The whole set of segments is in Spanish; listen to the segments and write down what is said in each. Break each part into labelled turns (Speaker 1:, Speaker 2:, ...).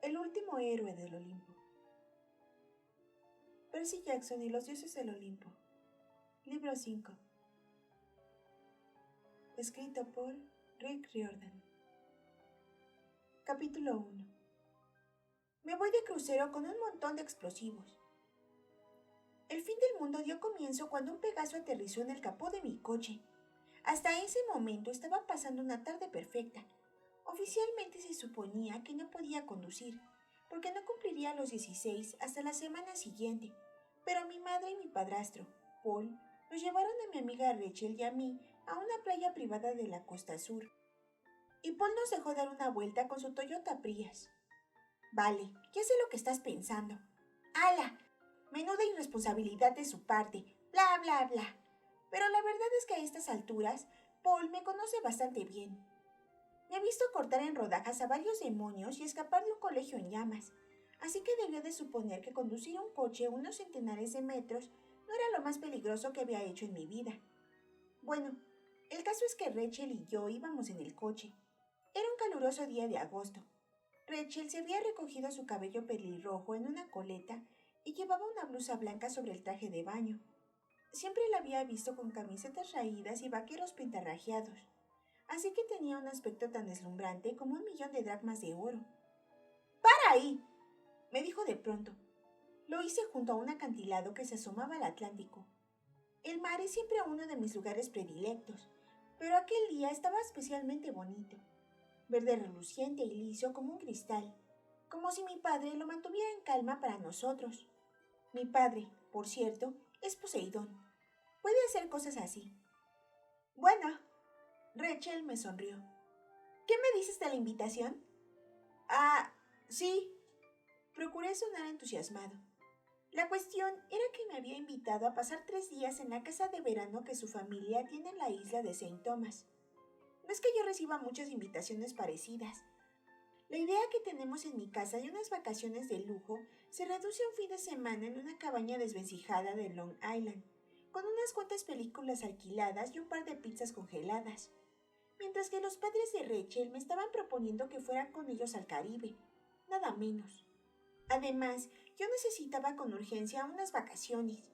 Speaker 1: El último héroe del Olimpo. Percy Jackson y los dioses del Olimpo. Libro 5. Escrito por Rick Riordan. Capítulo 1. Me voy de crucero con un montón de explosivos. El fin del mundo dio comienzo cuando un Pegaso aterrizó en el capó de mi coche. Hasta ese momento estaba pasando una tarde perfecta. Oficialmente se suponía que no podía conducir, porque no cumpliría los 16 hasta la semana siguiente, pero mi madre y mi padrastro, Paul, nos llevaron a mi amiga Rachel y a mí a una playa privada de la costa sur. Y Paul nos dejó dar una vuelta con su Toyota Prius. Vale, ya sé lo que estás pensando. ¡Hala! Menuda irresponsabilidad de su parte, bla, bla, bla. Pero la verdad es que a estas alturas, Paul me conoce bastante bien. Me ha visto cortar en rodajas a varios demonios y escapar de un colegio en llamas, así que debió de suponer que conducir un coche unos centenares de metros no era lo más peligroso que había hecho en mi vida. Bueno, el caso es que Rachel y yo íbamos en el coche. Era un caluroso día de agosto. Rachel se había recogido su cabello pelirrojo en una coleta y llevaba una blusa blanca sobre el traje de baño. Siempre la había visto con camisetas raídas y vaqueros pintarrajeados, así que tenía un aspecto tan deslumbrante como 1.000.000 de dracmas de oro. ¡Para ahí!, me dijo de pronto. Lo hice junto a un acantilado que se asomaba al Atlántico. El mar es siempre uno de mis lugares predilectos, pero aquel día estaba especialmente bonito, verde reluciente y liso como un cristal, como si mi padre lo mantuviera en calma para nosotros. Mi padre, por cierto, es Poseidón. Puede hacer cosas así. Bueno, Rachel me sonrió. ¿Qué me dices de la invitación? Ah, sí. Procuré sonar entusiasmado. La cuestión era que me había invitado a pasar 3 días en la casa de verano que su familia tiene en la isla de Saint Thomas. No es que yo reciba muchas invitaciones parecidas. La idea que tenemos en mi casa de unas vacaciones de lujo se reduce a un fin de semana en una cabaña desvencijada de Long Island, con unas cuantas películas alquiladas y un par de pizzas congeladas. Mientras que los padres de Rachel me estaban proponiendo que fuera con ellos al Caribe, nada menos. Además, yo necesitaba con urgencia unas vacaciones.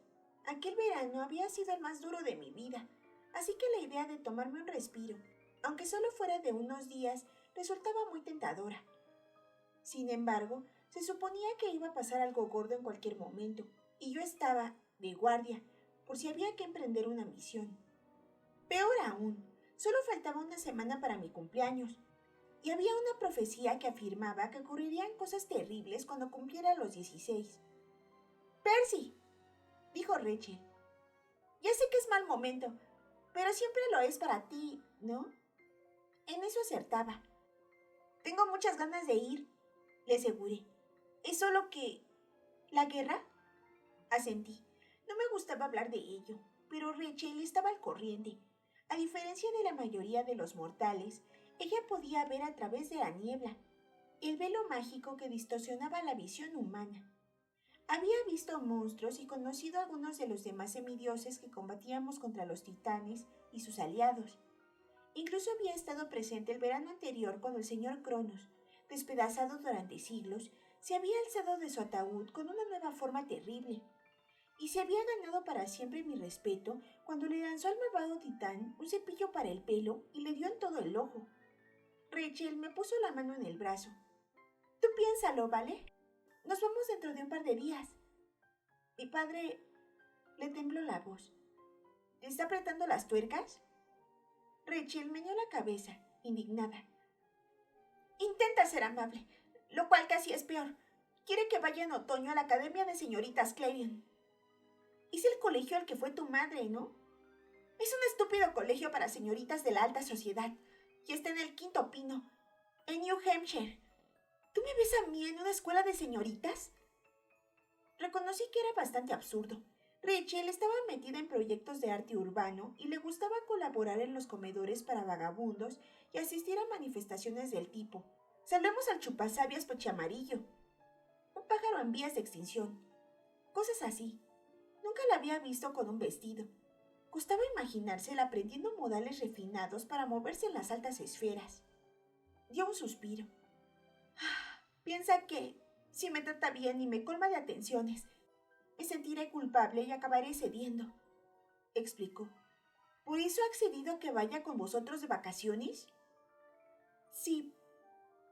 Speaker 1: Aquel verano había sido el más duro de mi vida, así que la idea de tomarme un respiro, aunque solo fuera de unos días, resultaba muy tentadora. Sin embargo, se suponía que iba a pasar algo gordo en cualquier momento, y yo estaba de guardia, por si había que emprender una misión. Peor aún, solo faltaba una semana para mi cumpleaños, y había una profecía que afirmaba que ocurrirían cosas terribles cuando cumpliera los 16. «Percy», dijo Rachel, «ya sé que es mal momento, pero siempre lo es para ti, ¿no?» En eso acertaba. «Tengo muchas ganas de ir», le aseguré. «Es solo que... ¿La guerra?», asentí. No me gustaba hablar de ello, pero Rachel estaba al corriente. A diferencia de la mayoría de los mortales, ella podía ver a través de la niebla, el velo mágico que distorsionaba la visión humana. Había visto monstruos y conocido a algunos de los demás semidioses que combatíamos contra los titanes y sus aliados. Incluso había estado presente el verano anterior cuando el señor Cronos, despedazado durante siglos, se había alzado de su ataúd con una nueva forma terrible. Y se había ganado para siempre mi respeto cuando le lanzó al malvado titán un cepillo para el pelo y le dio en todo el ojo. Rachel me puso la mano en el brazo. «Tú piénsalo, ¿vale? Nos vamos dentro de un par de días». Mi padre le tembló la voz. ¿Te está apretando las tuercas? Rachel meneó la cabeza, indignada. Intenta ser amable, lo cual casi es peor. Quiere que vaya en otoño a la Academia de Señoritas Clarion. Es el colegio al que fue tu madre, ¿no? Es un estúpido colegio para señoritas de la alta sociedad, y está en el Quinto Pino, en New Hampshire. ¿Tú me ves a mí en una escuela de señoritas? Reconocí que era bastante absurdo. Rachel estaba metida en proyectos de arte urbano y le gustaba colaborar en los comedores para vagabundos y asistir a manifestaciones del tipo: «Salvemos al chupasabias pechiamarillo», «Un pájaro en vías de extinción», cosas así. Nunca la había visto con un vestido. Costaba imaginársela aprendiendo modales refinados para moverse en las altas esferas. Dio un suspiro. Piensa que, si me trata bien y me colma de atenciones, me sentiré culpable y acabaré cediendo, explicó. ¿Por eso ha accedido a que vaya con vosotros de vacaciones? Sí,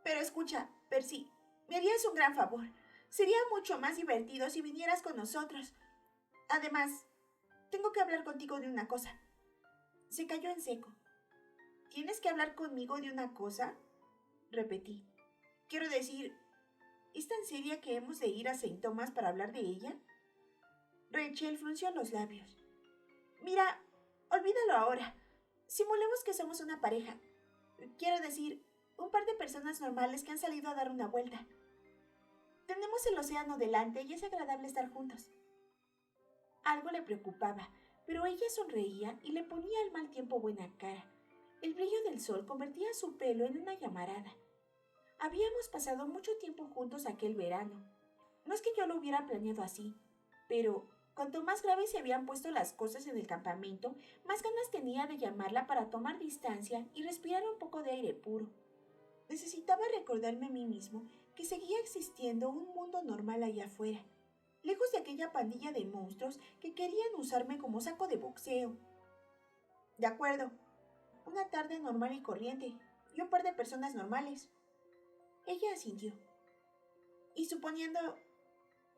Speaker 1: pero escucha, Percy, me harías un gran favor. Sería mucho más divertido si vinieras con nosotros. Además, tengo que hablar contigo de una cosa. Se cayó en seco. ¿Tienes que hablar conmigo de una cosa? Repetí. Quiero decir, ¿es tan seria que hemos de ir a Saint Thomas para hablar de ella? Rachel frunció los labios. Mira, olvídalo ahora. Simulemos que somos una pareja. Quiero decir, un par de personas normales que han salido a dar una vuelta. Tenemos el océano delante y es agradable estar juntos. Algo le preocupaba, pero ella sonreía y le ponía al mal tiempo buena cara. El brillo del sol convertía su pelo en una llamarada. Habíamos pasado mucho tiempo juntos aquel verano. No es que yo lo hubiera planeado así, pero cuanto más graves se habían puesto las cosas en el campamento, más ganas tenía de llamarla para tomar distancia y respirar un poco de aire puro. Necesitaba recordarme a mí mismo que seguía existiendo un mundo normal allá afuera, lejos de aquella pandilla de monstruos que querían usarme como saco de boxeo. De acuerdo, una tarde normal y corriente, y un par de personas normales. Ella asintió. Y suponiendo,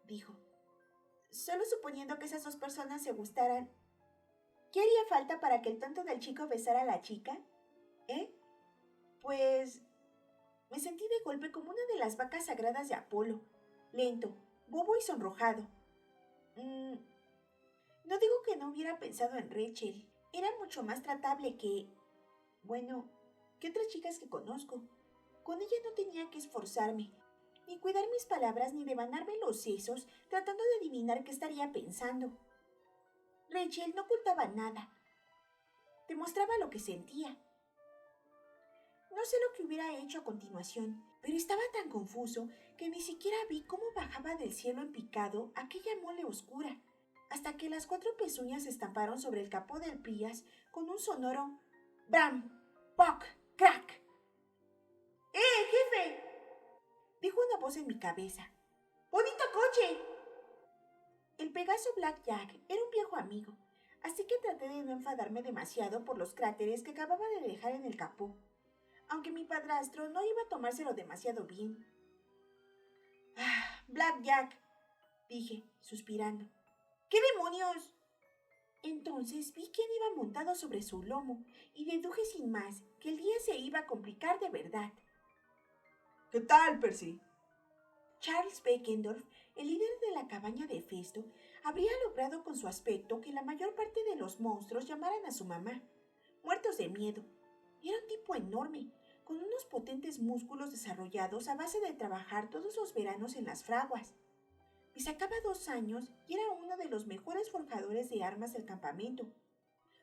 Speaker 1: dijo, solo suponiendo que esas dos personas se gustaran, ¿qué haría falta para que el tonto del chico besara a la chica? Pues me sentí de golpe como una de las vacas sagradas de Apolo, lento, bobo y sonrojado. No digo que no hubiera pensado en Rachel. Era mucho más tratable bueno, que otras chicas que conozco. Con ella no tenía que esforzarme, ni cuidar mis palabras, ni devanarme los sesos, tratando de adivinar qué estaría pensando. Rachel no ocultaba nada. Demostraba lo que sentía. No sé lo que hubiera hecho a continuación, pero estaba tan confuso que ni siquiera vi cómo bajaba del cielo en picado aquella mole oscura, hasta que las 4 pezuñas se estamparon sobre el capó del Prius con un sonoro ¡bram! ¡Poc! ¡Crack! ¡Jefe! Dijo una voz en mi cabeza. ¡Bonito coche! El Pegaso Black Jack era un viejo amigo, así que traté de no enfadarme demasiado por los cráteres que acababa de dejar en el capó, aunque mi padrastro no iba a tomárselo demasiado bien. Black Jack, dije, suspirando. ¿Qué demonios? Entonces vi quién iba montado sobre su lomo y deduje sin más que el día se iba a complicar de verdad.
Speaker 2: ¿Qué tal, Percy?
Speaker 1: Charles Beckendorf, el líder de la cabaña de Festo, habría logrado con su aspecto que la mayor parte de los monstruos llamaran a su mamá, muertos de miedo. Era un tipo enorme, con unos potentes músculos desarrollados a base de trabajar todos los veranos en las fraguas. Me sacaba 2 años y era uno de los mejores forjadores de armas del campamento.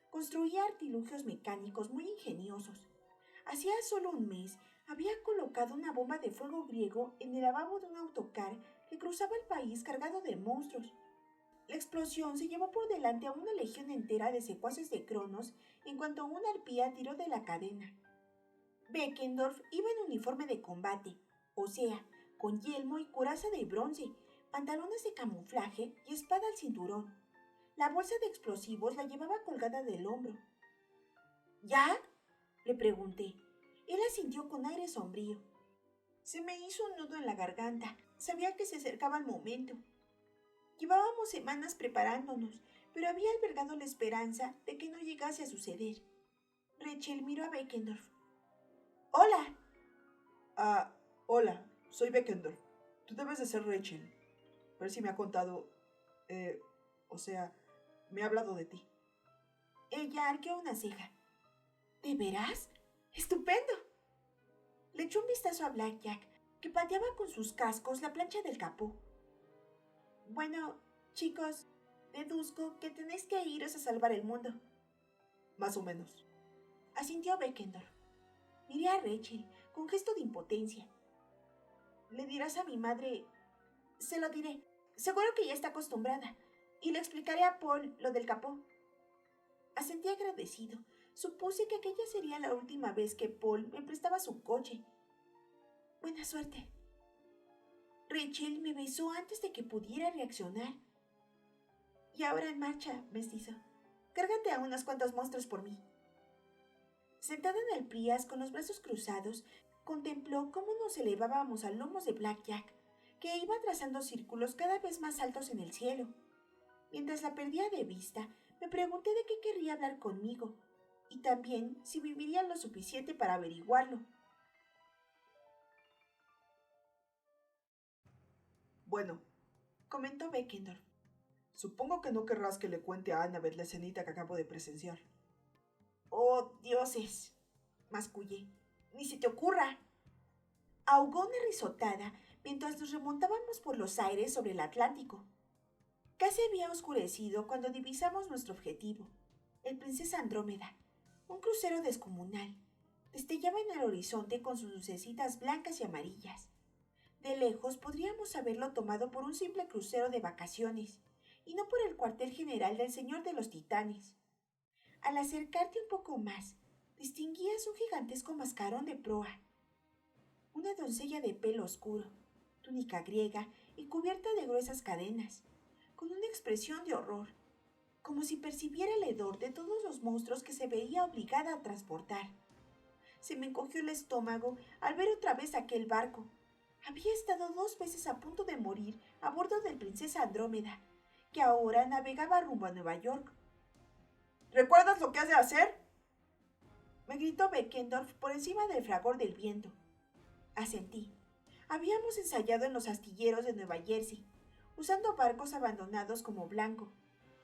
Speaker 1: Construía artilugios mecánicos muy ingeniosos. Hacía solo un mes había colocado una bomba de fuego griego en el lavabo de un autocar que cruzaba el país cargado de monstruos. La explosión se llevó por delante a una legión entera de secuaces de Cronos en cuanto una arpía tiró de la cadena. Beckendorf iba en uniforme de combate, o sea, con yelmo y coraza de bronce, pantalones de camuflaje y espada al cinturón. La bolsa de explosivos la llevaba colgada del hombro. ¿Ya? Le pregunté. Él asintió con aire sombrío. Se me hizo un nudo en la garganta. Sabía que se acercaba el momento. Llevábamos semanas preparándonos, pero había albergado la esperanza de que no llegase a suceder. Rachel miró a Beckendorf. ¡Hola!
Speaker 2: Hola, soy Beckendorf. Tú debes de ser Rachel. Percy me ha contado... me ha hablado de ti.
Speaker 1: Ella arqueó una ceja. ¿De veras? ¡Estupendo! Le echó un vistazo a Black Jack, que pateaba con sus cascos la plancha del capó. Bueno, chicos, deduzco que tenéis que iros a salvar el mundo.
Speaker 2: Más o menos.
Speaker 1: Asintió Beckendorf. Miré a Rachel, con gesto de impotencia. Le dirás a mi madre... Se lo diré. Seguro que ya está acostumbrada. Y le explicaré a Paul lo del capó. Asentí agradecido. Supuse que aquella sería la última vez que Paul me prestaba su coche. Buena suerte. Rachel me besó antes de que pudiera reaccionar. Y ahora en marcha, mestizo. Cárgate a unos cuantos monstruos por mí. Sentada en el Prius con los brazos cruzados, contempló cómo nos elevábamos a lomos de Black Jack, que iba trazando círculos cada vez más altos en el cielo. Mientras la perdía de vista, me pregunté de qué querría hablar conmigo, y también si viviría lo suficiente para averiguarlo.
Speaker 2: Bueno,
Speaker 1: Comentó Beckendorf.
Speaker 2: supongo que no querrás que le cuente a Annabeth la escenita que acabo de presenciar.
Speaker 1: ¡Oh, dioses! Mascullé. ¡Ni se te ocurra! Ahogó una risotada mientras nos remontábamos por los aires sobre el Atlántico. Casi había oscurecido cuando divisamos nuestro objetivo, el Princesa Andrómeda, un crucero descomunal. Destellaba en el horizonte con sus lucecitas blancas y amarillas. De lejos podríamos haberlo tomado por un simple crucero de vacaciones, y no por el cuartel general del Señor de los Titanes. Al acercarte un poco más, distinguías un gigantesco mascarón de proa. Una doncella de pelo oscuro, túnica griega y cubierta de gruesas cadenas, con una expresión de horror, como si percibiera el hedor de todos los monstruos que se veía obligada a transportar. Se me encogió el estómago al ver otra vez aquel barco. Había estado 2 veces a punto de morir a bordo del Princesa Andrómeda, que ahora navegaba rumbo a Nueva York.
Speaker 2: ¿Recuerdas lo que has de hacer?
Speaker 1: Me gritó Beckendorf por encima del fragor del viento. Asentí. Habíamos ensayado en los astilleros de Nueva Jersey, usando barcos abandonados como blanco.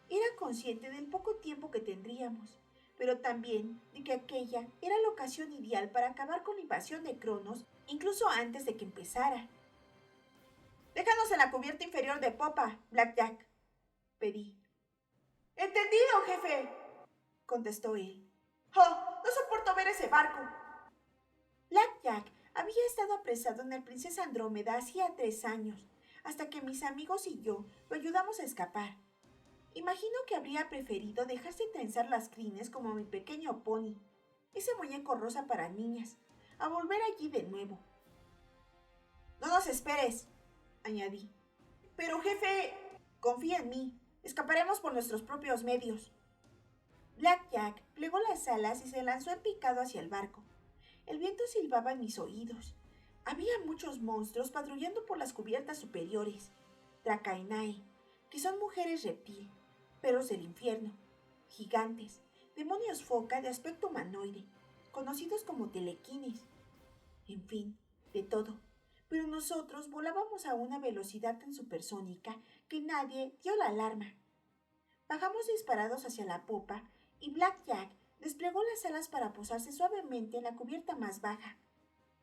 Speaker 1: Era consciente del poco tiempo que tendríamos, pero también de que aquella era la ocasión ideal para acabar con la invasión de Cronos, incluso antes de que empezara. «Déjanos en la cubierta inferior de popa, Black Jack», pedí. «Entendido, jefe», contestó él. «Oh, no soporto ver ese barco». Black Jack había estado apresado en el Princesa Andrómeda hacía 3 años, hasta que mis amigos y yo lo ayudamos a escapar. Imagino que habría preferido dejarse trenzar las crines como mi pequeño pony, ese muñeco rosa para niñas, a volver allí de nuevo. «No nos esperes», añadí. «Pero, jefe, confía en mí. Escaparemos por nuestros propios medios». Black Jack plegó las alas y se lanzó en picado hacia el barco. El viento silbaba en mis oídos. Había muchos monstruos patrullando por las cubiertas superiores. Dracaenae, que son mujeres reptil, perros del infierno, gigantes, demonios foca de aspecto humanoide, conocidos como telequines. En fin, de todo. Pero nosotros volábamos a una velocidad tan supersónica que nadie dio la alarma. Bajamos disparados hacia la popa y Black Jack desplegó las alas para posarse suavemente en la cubierta más baja.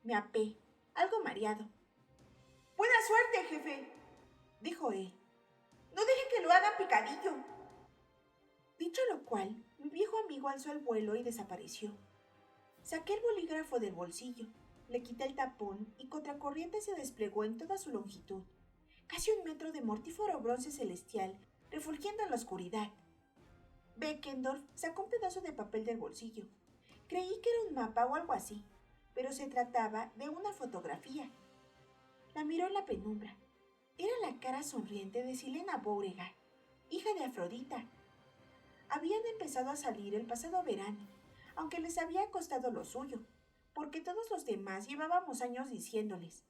Speaker 1: Me apé, algo mareado. «Buena suerte, jefe», dijo él. «No deje que lo haga picadillo». Dicho lo cual, mi viejo amigo alzó el vuelo y desapareció. Saqué el bolígrafo del bolsillo, le quité el tapón y contracorriente se desplegó en toda su longitud, casi 1 metro de mortífero bronce celestial, refulgiendo en la oscuridad. Beckendorf sacó un pedazo de papel del bolsillo. Creí que era un mapa o algo así, pero se trataba de una fotografía. La miró en la penumbra. Era la cara sonriente de Silena Beauregard, hija de Afrodita. Habían empezado a salir el pasado verano, aunque les había costado lo suyo, porque todos los demás llevábamos años diciéndoles: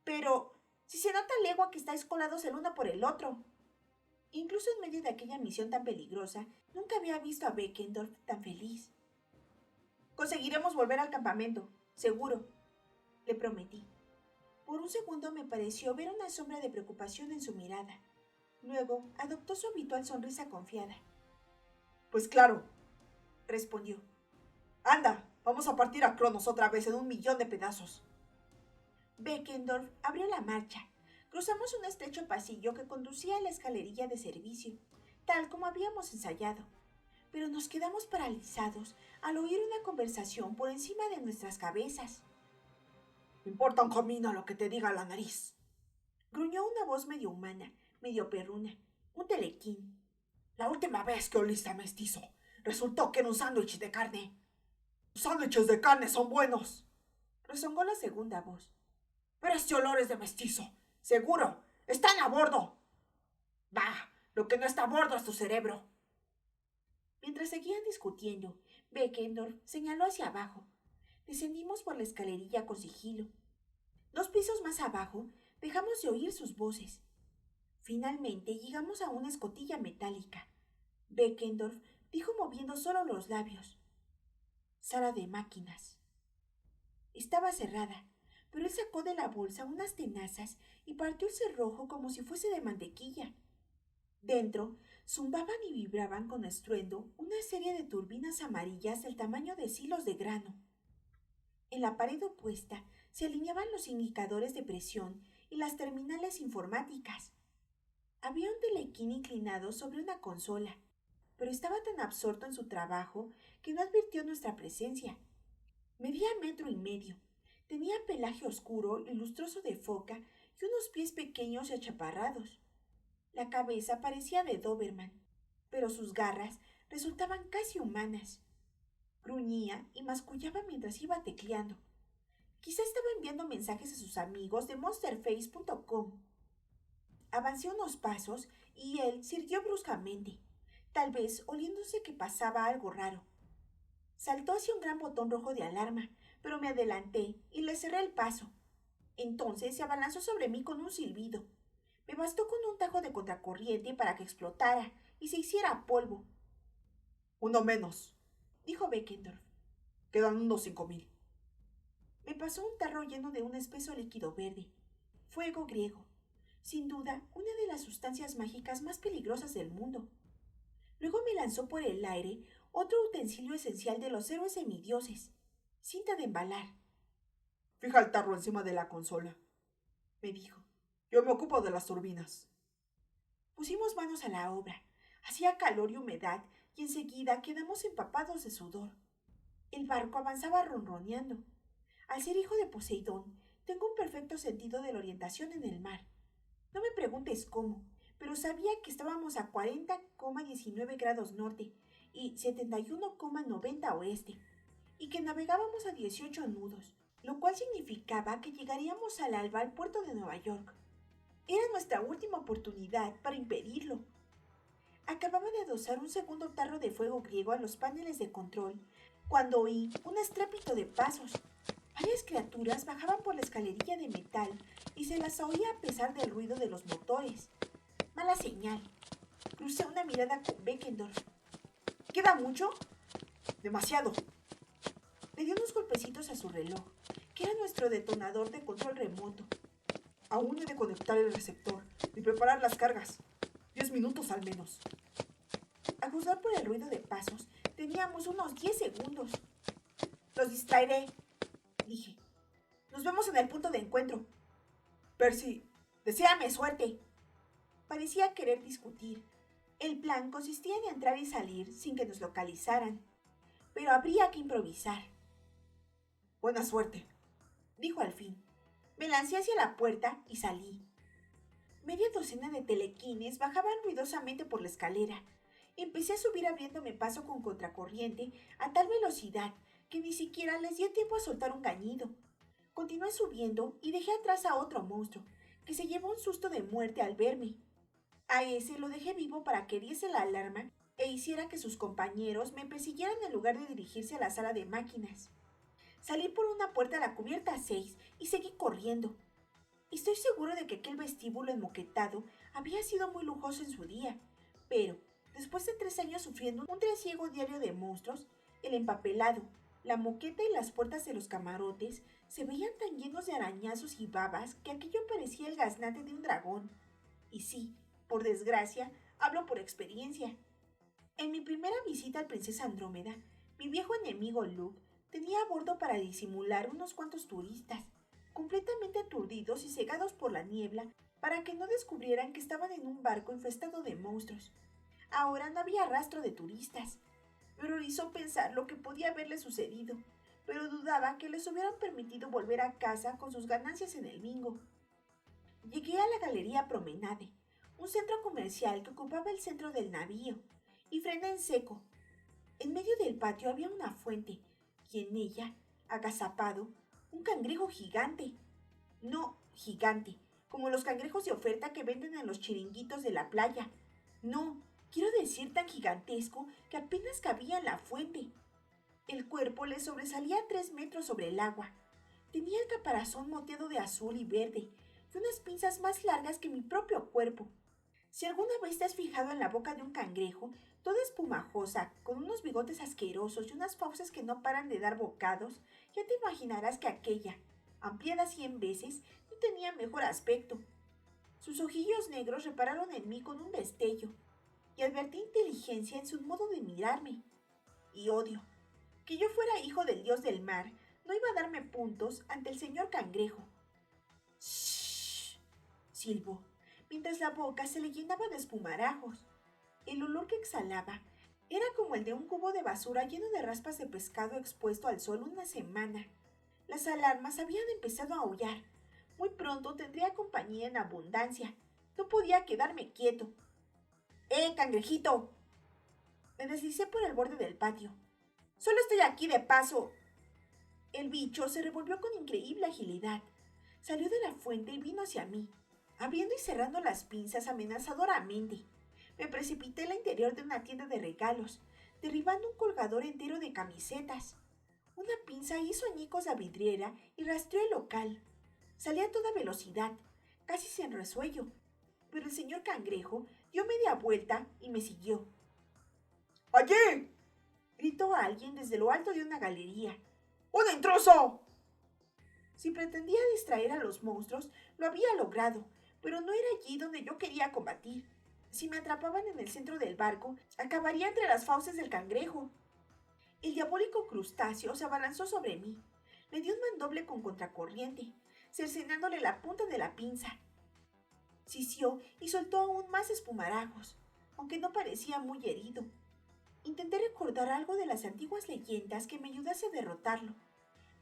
Speaker 1: «Pero, si se nota legua que estáis colados el uno por el otro». Incluso en medio de aquella misión tan peligrosa, nunca había visto a Beckendorf tan feliz. «Conseguiremos volver al campamento, seguro», le prometí. Por un segundo me pareció ver una sombra de preocupación en su mirada. Luego adoptó su habitual sonrisa confiada.
Speaker 2: «Pues claro»,
Speaker 1: respondió.
Speaker 2: «Anda, vamos a partir a Cronos otra vez en 1.000.000 de pedazos».
Speaker 1: Beckendorf abrió la marcha. Cruzamos un estrecho pasillo que conducía a la escalerilla de servicio, tal como habíamos ensayado. Pero nos quedamos paralizados al oír una conversación por encima de nuestras cabezas.
Speaker 2: «Me importa un comino lo que te diga la nariz»,
Speaker 1: gruñó una voz medio humana, medio perruna, un telequín.
Speaker 2: «La última vez que oliste a mestizo, resultó que era un sándwich de carne». «Los sándwiches de carne son buenos»,
Speaker 1: rezongó la segunda voz.
Speaker 2: «pero este olor es de mestizo. ¡Seguro! ¡Están a bordo! ¡Bah! Lo que no está a bordo es tu cerebro.
Speaker 1: Mientras seguían discutiendo, Beckendorf señaló hacia abajo. Descendimos por la escalerilla con sigilo. 2 pisos más abajo, dejamos de oír sus voces. Finalmente llegamos a una escotilla metálica. Beckendorf dijo moviendo solo los labios: sala de máquinas. Estaba cerrada, pero él sacó de la bolsa unas tenazas y partió el cerrojo como si fuese de mantequilla. Dentro zumbaban y vibraban con estruendo una serie de turbinas amarillas del tamaño de silos de grano. En la pared opuesta se alineaban los indicadores de presión y las terminales informáticas. Había un telequín inclinado sobre una consola, pero estaba tan absorto en su trabajo que no advirtió nuestra presencia. Medía 1,5 metros. Tenía pelaje oscuro y lustroso de foca y unos pies pequeños y achaparrados. La cabeza parecía de Doberman, pero sus garras resultaban casi humanas. Gruñía y mascullaba mientras iba tecleando. Quizá estaba enviando mensajes a sus amigos de monsterface.com. Avancé unos pasos y él siguió bruscamente, tal vez oliéndose que pasaba algo raro. Saltó hacia un gran botón rojo de alarma, pero me adelanté y le cerré el paso. Entonces se abalanzó sobre mí con un silbido. Me bastó con un tajo de contracorriente para que explotara y se hiciera polvo.
Speaker 2: Uno menos,
Speaker 1: dijo Beckendorf.
Speaker 2: Quedan unos 5,000.
Speaker 1: Me pasó un tarro lleno de un espeso líquido verde. Fuego griego. Sin duda, una de las sustancias mágicas más peligrosas del mundo. Luego me lanzó por el aire otro utensilio esencial de los héroes semidioses: cinta de embalar.
Speaker 2: Fija el tarro encima de la consola,
Speaker 1: me dijo.
Speaker 2: Yo me ocupo de las turbinas.
Speaker 1: Pusimos manos a la obra. Hacía calor y humedad, y enseguida quedamos empapados de sudor. El barco avanzaba ronroneando. Al ser hijo de Poseidón, tengo un perfecto sentido de la orientación en el mar. No me preguntes cómo, pero sabía que estábamos a 40,19 grados norte y 71,90 oeste, y que navegábamos a 18 nudos, lo cual significaba que llegaríamos al alba al puerto de Nueva York. Era nuestra última oportunidad para impedirlo. Acababa de adosar un segundo tarro de fuego griego a los paneles de control cuando oí un estrépito de pasos. Varias criaturas bajaban por la escalerilla de metal y se las oía a pesar del ruido de los motores. Mala señal. Crucé una mirada con Beckendorf.
Speaker 2: ¿Queda mucho? Demasiado.
Speaker 1: Le dio unos golpecitos a su reloj, que era nuestro detonador de control remoto.
Speaker 2: Aún he de conectar el receptor y preparar las cargas. 10 minutos al menos.
Speaker 1: A juzgar por el ruido de pasos, teníamos unos 10 segundos. Los distraeré, dije. Nos vemos en el punto de encuentro.
Speaker 2: Percy,
Speaker 1: deséame suerte. Parecía querer discutir. El plan consistía en entrar y salir sin que nos localizaran. Pero habría que improvisar.
Speaker 2: Buena suerte,
Speaker 1: dijo al fin. Me lancé hacia la puerta y salí. Media docena de telequines bajaban ruidosamente por la escalera. Empecé a subir abriéndome paso con contracorriente a tal velocidad que ni siquiera les dio tiempo a soltar un gañido. Continué subiendo y dejé atrás a otro monstruo, que se llevó un susto de muerte al verme. A ese lo dejé vivo para que diese la alarma e hiciera que sus compañeros me persiguieran en lugar de dirigirse a la sala de máquinas. Salí por una puerta a la cubierta 6 y seguí corriendo. Estoy seguro de que aquel vestíbulo enmoquetado había sido muy lujoso en su día, pero después de 3 años sufriendo un trasiego diario de monstruos, el empapelado, la moqueta y las puertas de los camarotes se veían tan llenos de arañazos y babas que aquello parecía el gaznate de un dragón. Y sí, por desgracia, hablo por experiencia. En mi primera visita al Princesa Andrómeda, mi viejo enemigo Luke tenía a bordo para disimular unos cuantos turistas, completamente aturdidos y cegados por la niebla, para que no descubrieran que estaban en un barco infestado de monstruos. Ahora no había rastro de turistas. Me horrorizó pensar lo que podía haberles sucedido, pero dudaba que les hubieran permitido volver a casa con sus ganancias en el bingo. Llegué a la Galería Promenade, un centro comercial que ocupaba el centro del navío, y frené en seco. En medio del patio había una fuente, y en ella, agazapado, un cangrejo gigante. No gigante, como los cangrejos de oferta que venden en los chiringuitos de la playa. No, quiero decir tan gigantesco que apenas cabía en la fuente. El cuerpo le sobresalía 3 metros sobre el agua. Tenía el caparazón moteado de azul y verde y unas pinzas más largas que mi propio cuerpo. Si alguna vez te has fijado en la boca de un cangrejo, toda espumajosa, con unos bigotes asquerosos y unas fauces que no paran de dar bocados, ya te imaginarás que aquella, ampliada 100 veces, no tenía mejor aspecto. Sus ojillos negros repararon en mí con un destello, y advertí inteligencia en su modo de mirarme. Y odio. Que yo fuera hijo del dios del mar no iba a darme puntos ante el señor cangrejo. ¡Shh! Silbó, mientras la boca se le llenaba de espumarajos. El olor que exhalaba era como el de un cubo de basura lleno de raspas de pescado expuesto al sol una semana. Las alarmas habían empezado a aullar. Muy pronto tendría compañía en abundancia. No podía quedarme quieto. Cangrejito! Me deslicé por el borde del patio. Solo estoy aquí de paso. El bicho se revolvió con increíble agilidad. Salió de la fuente y vino hacia mí, abriendo y cerrando las pinzas amenazadoramente. Me precipité al interior de una tienda de regalos, derribando un colgador entero de camisetas. Una pinza hizo añicos la vidriera y rastreó el local. Salí a toda velocidad, casi sin resuello, pero el señor cangrejo dio media vuelta y me siguió.
Speaker 2: ¡Allí!
Speaker 1: Gritó alguien desde lo alto de una galería.
Speaker 2: ¡Un intruso!
Speaker 1: Si pretendía distraer a los monstruos, lo había logrado, pero no era allí donde yo quería combatir. Si me atrapaban en el centro del barco, acabaría entre las fauces del cangrejo. El diabólico crustáceo se abalanzó sobre mí. Le di un mandoble con contracorriente, cercenándole la punta de la pinza. Sisió y soltó aún más espumarajos, aunque no parecía muy herido. Intenté recordar algo de las antiguas leyendas que me ayudase a derrotarlo.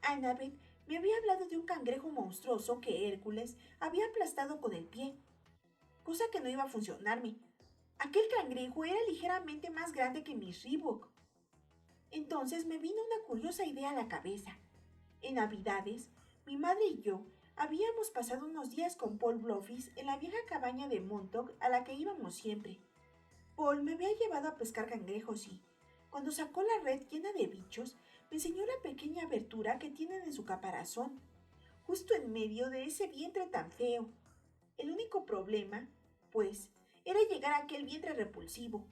Speaker 1: Annabeth me había hablado de un cangrejo monstruoso que Hércules había aplastado con el pie, cosa que no iba a funcionarme. Aquel cangrejo era ligeramente más grande que mi Reebok. Entonces me vino una curiosa idea a la cabeza. En Navidades, mi madre y yo habíamos pasado unos días con Paul Bluffis en la vieja cabaña de Montauk a la que íbamos siempre. Paul me había llevado a pescar cangrejos y, cuando sacó la red llena de bichos, me enseñó la pequeña abertura que tienen en su caparazón, justo en medio de ese vientre tan feo. El único problema, pues, era llegar a aquel vientre repulsivo.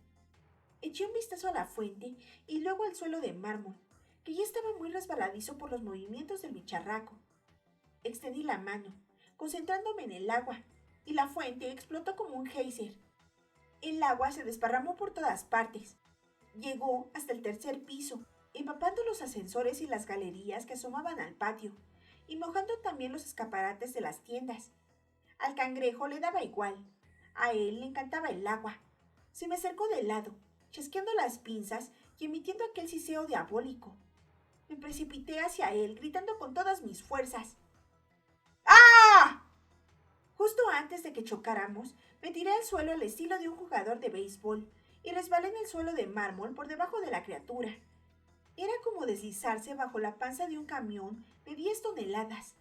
Speaker 1: Eché un vistazo a la fuente y luego al suelo de mármol, que ya estaba muy resbaladizo por los movimientos del bicharraco. Extendí la mano, concentrándome en el agua, y la fuente explotó como un geyser. El agua se desparramó por todas partes. Llegó hasta el 3er piso, empapando los ascensores y las galerías que asomaban al patio, y mojando también los escaparates de las tiendas. Al cangrejo le daba igual. A él le encantaba el agua. Se me acercó de lado, chasqueando las pinzas y emitiendo aquel siseo diabólico. Me precipité hacia él, gritando con todas mis fuerzas. ¡Ah! Justo antes de que chocáramos, me tiré al suelo al estilo de un jugador de béisbol y resbalé en el suelo de mármol por debajo de la criatura. Era como deslizarse bajo la panza de un camión de 10 toneladas.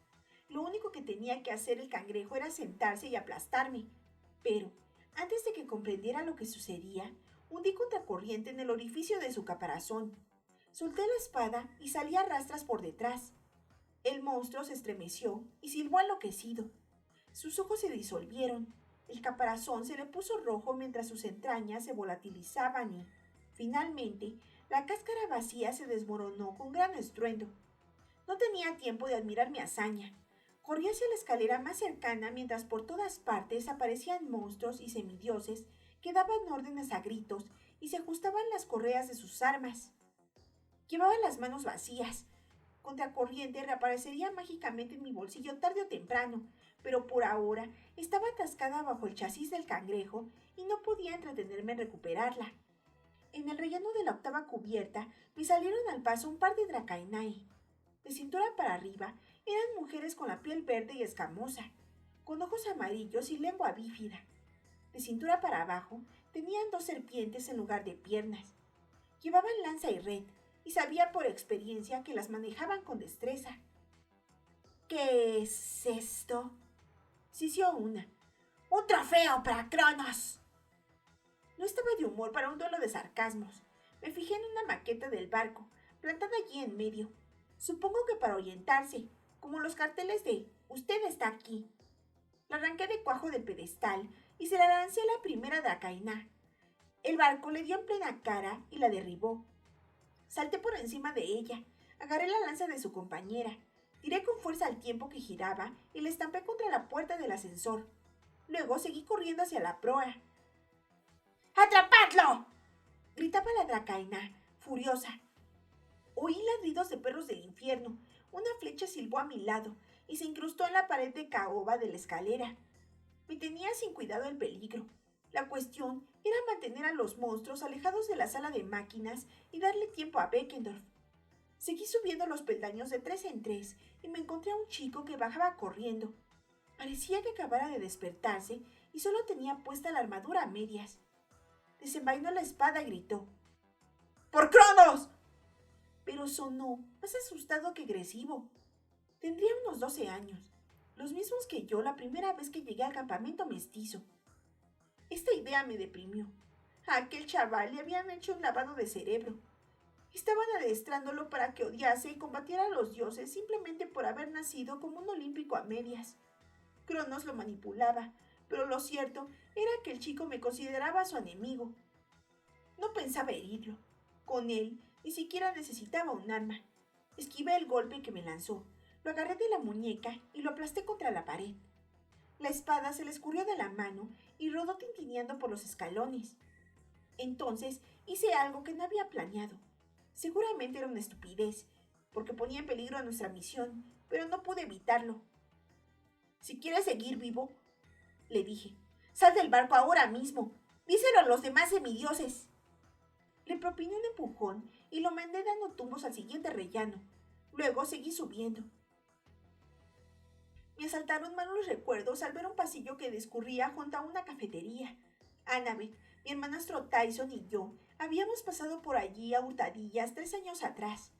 Speaker 1: Lo único que tenía que hacer el cangrejo era sentarse y aplastarme. Pero, antes de que comprendiera lo que sucedía, hundí contracorriente en el orificio de su caparazón. Solté la espada y salí a rastras por detrás. El monstruo se estremeció y silbó enloquecido. Sus ojos se disolvieron. El caparazón se le puso rojo mientras sus entrañas se volatilizaban y, finalmente, la cáscara vacía se desmoronó con gran estruendo. No tenía tiempo de admirar mi hazaña. Corrí hacia la escalera más cercana mientras por todas partes aparecían monstruos y semidioses que daban órdenes a gritos y se ajustaban las correas de sus armas. Llevaba las manos vacías. Contracorriente reaparecería mágicamente en mi bolsillo tarde o temprano, pero por ahora estaba atascada bajo el chasis del cangrejo y no podía entretenerme en recuperarla. En el relleno de la octava cubierta me salieron al paso un par de Dracaenae. De cintura para arriba eran mujeres con la piel verde y escamosa, con ojos amarillos y lengua bífida. De cintura para abajo tenían 2 serpientes en lugar de piernas. Llevaban lanza y red, y sabía por experiencia que las manejaban con destreza. ¿Qué es esto?, sisió una.
Speaker 2: ¡Un trofeo para Cronos!
Speaker 1: No estaba de humor para un duelo de sarcasmos. Me fijé en una maqueta del barco, plantada allí en medio. Supongo que para orientarse, como los carteles de «Usted está aquí». La arranqué de cuajo del pedestal y se la lancé a la primera Dracaena. El barco le dio en plena cara y la derribó. Salté por encima de ella, agarré la lanza de su compañera, tiré con fuerza al tiempo que giraba y la estampé contra la puerta del ascensor. Luego seguí corriendo hacia la proa.
Speaker 2: ¡Atrapadlo!,
Speaker 1: gritaba la Dracaena, furiosa. Oí ladridos de perros del infierno. Una flecha silbó a mi lado y se incrustó en la pared de caoba de la escalera. Me tenía sin cuidado el peligro. La cuestión era mantener a los monstruos alejados de la sala de máquinas y darle tiempo a Beckendorf. Seguí subiendo los peldaños de 3 en 3 y me encontré a un chico que bajaba corriendo. Parecía que acabara de despertarse y solo tenía puesta la armadura a medias. Desenvainó la espada y gritó:
Speaker 2: ¡Por Cronos!
Speaker 1: Pero sonó más asustado que agresivo. Tendría unos 12 años, los mismos que yo la primera vez que llegué al campamento mestizo. Esta idea me deprimió. A aquel chaval le habían hecho un lavado de cerebro. Estaban adestrándolo para que odiase y combatiera a los dioses simplemente por haber nacido como un olímpico a medias. Cronos lo manipulaba, pero lo cierto era que el chico me consideraba su enemigo. No pensaba herirlo. Con él ni siquiera necesitaba un arma. Esquivé el golpe que me lanzó, lo agarré de la muñeca y lo aplasté contra la pared. La espada se le escurrió de la mano y rodó tintineando por los escalones. Entonces hice algo que no había planeado. Seguramente era una estupidez, porque ponía en peligro nuestra misión, pero no pude evitarlo. «Si quieres seguir vivo», le dije, «sal del barco ahora mismo. Díselo a los demás semidioses». Le propiné un empujón y lo mandé dando tumbos al siguiente rellano. Luego seguí subiendo. Me asaltaron malos recuerdos al ver un pasillo que discurría junto a una cafetería. Annabeth, mi hermanastro Tyson y yo habíamos pasado por allí a hurtadillas 3 años atrás.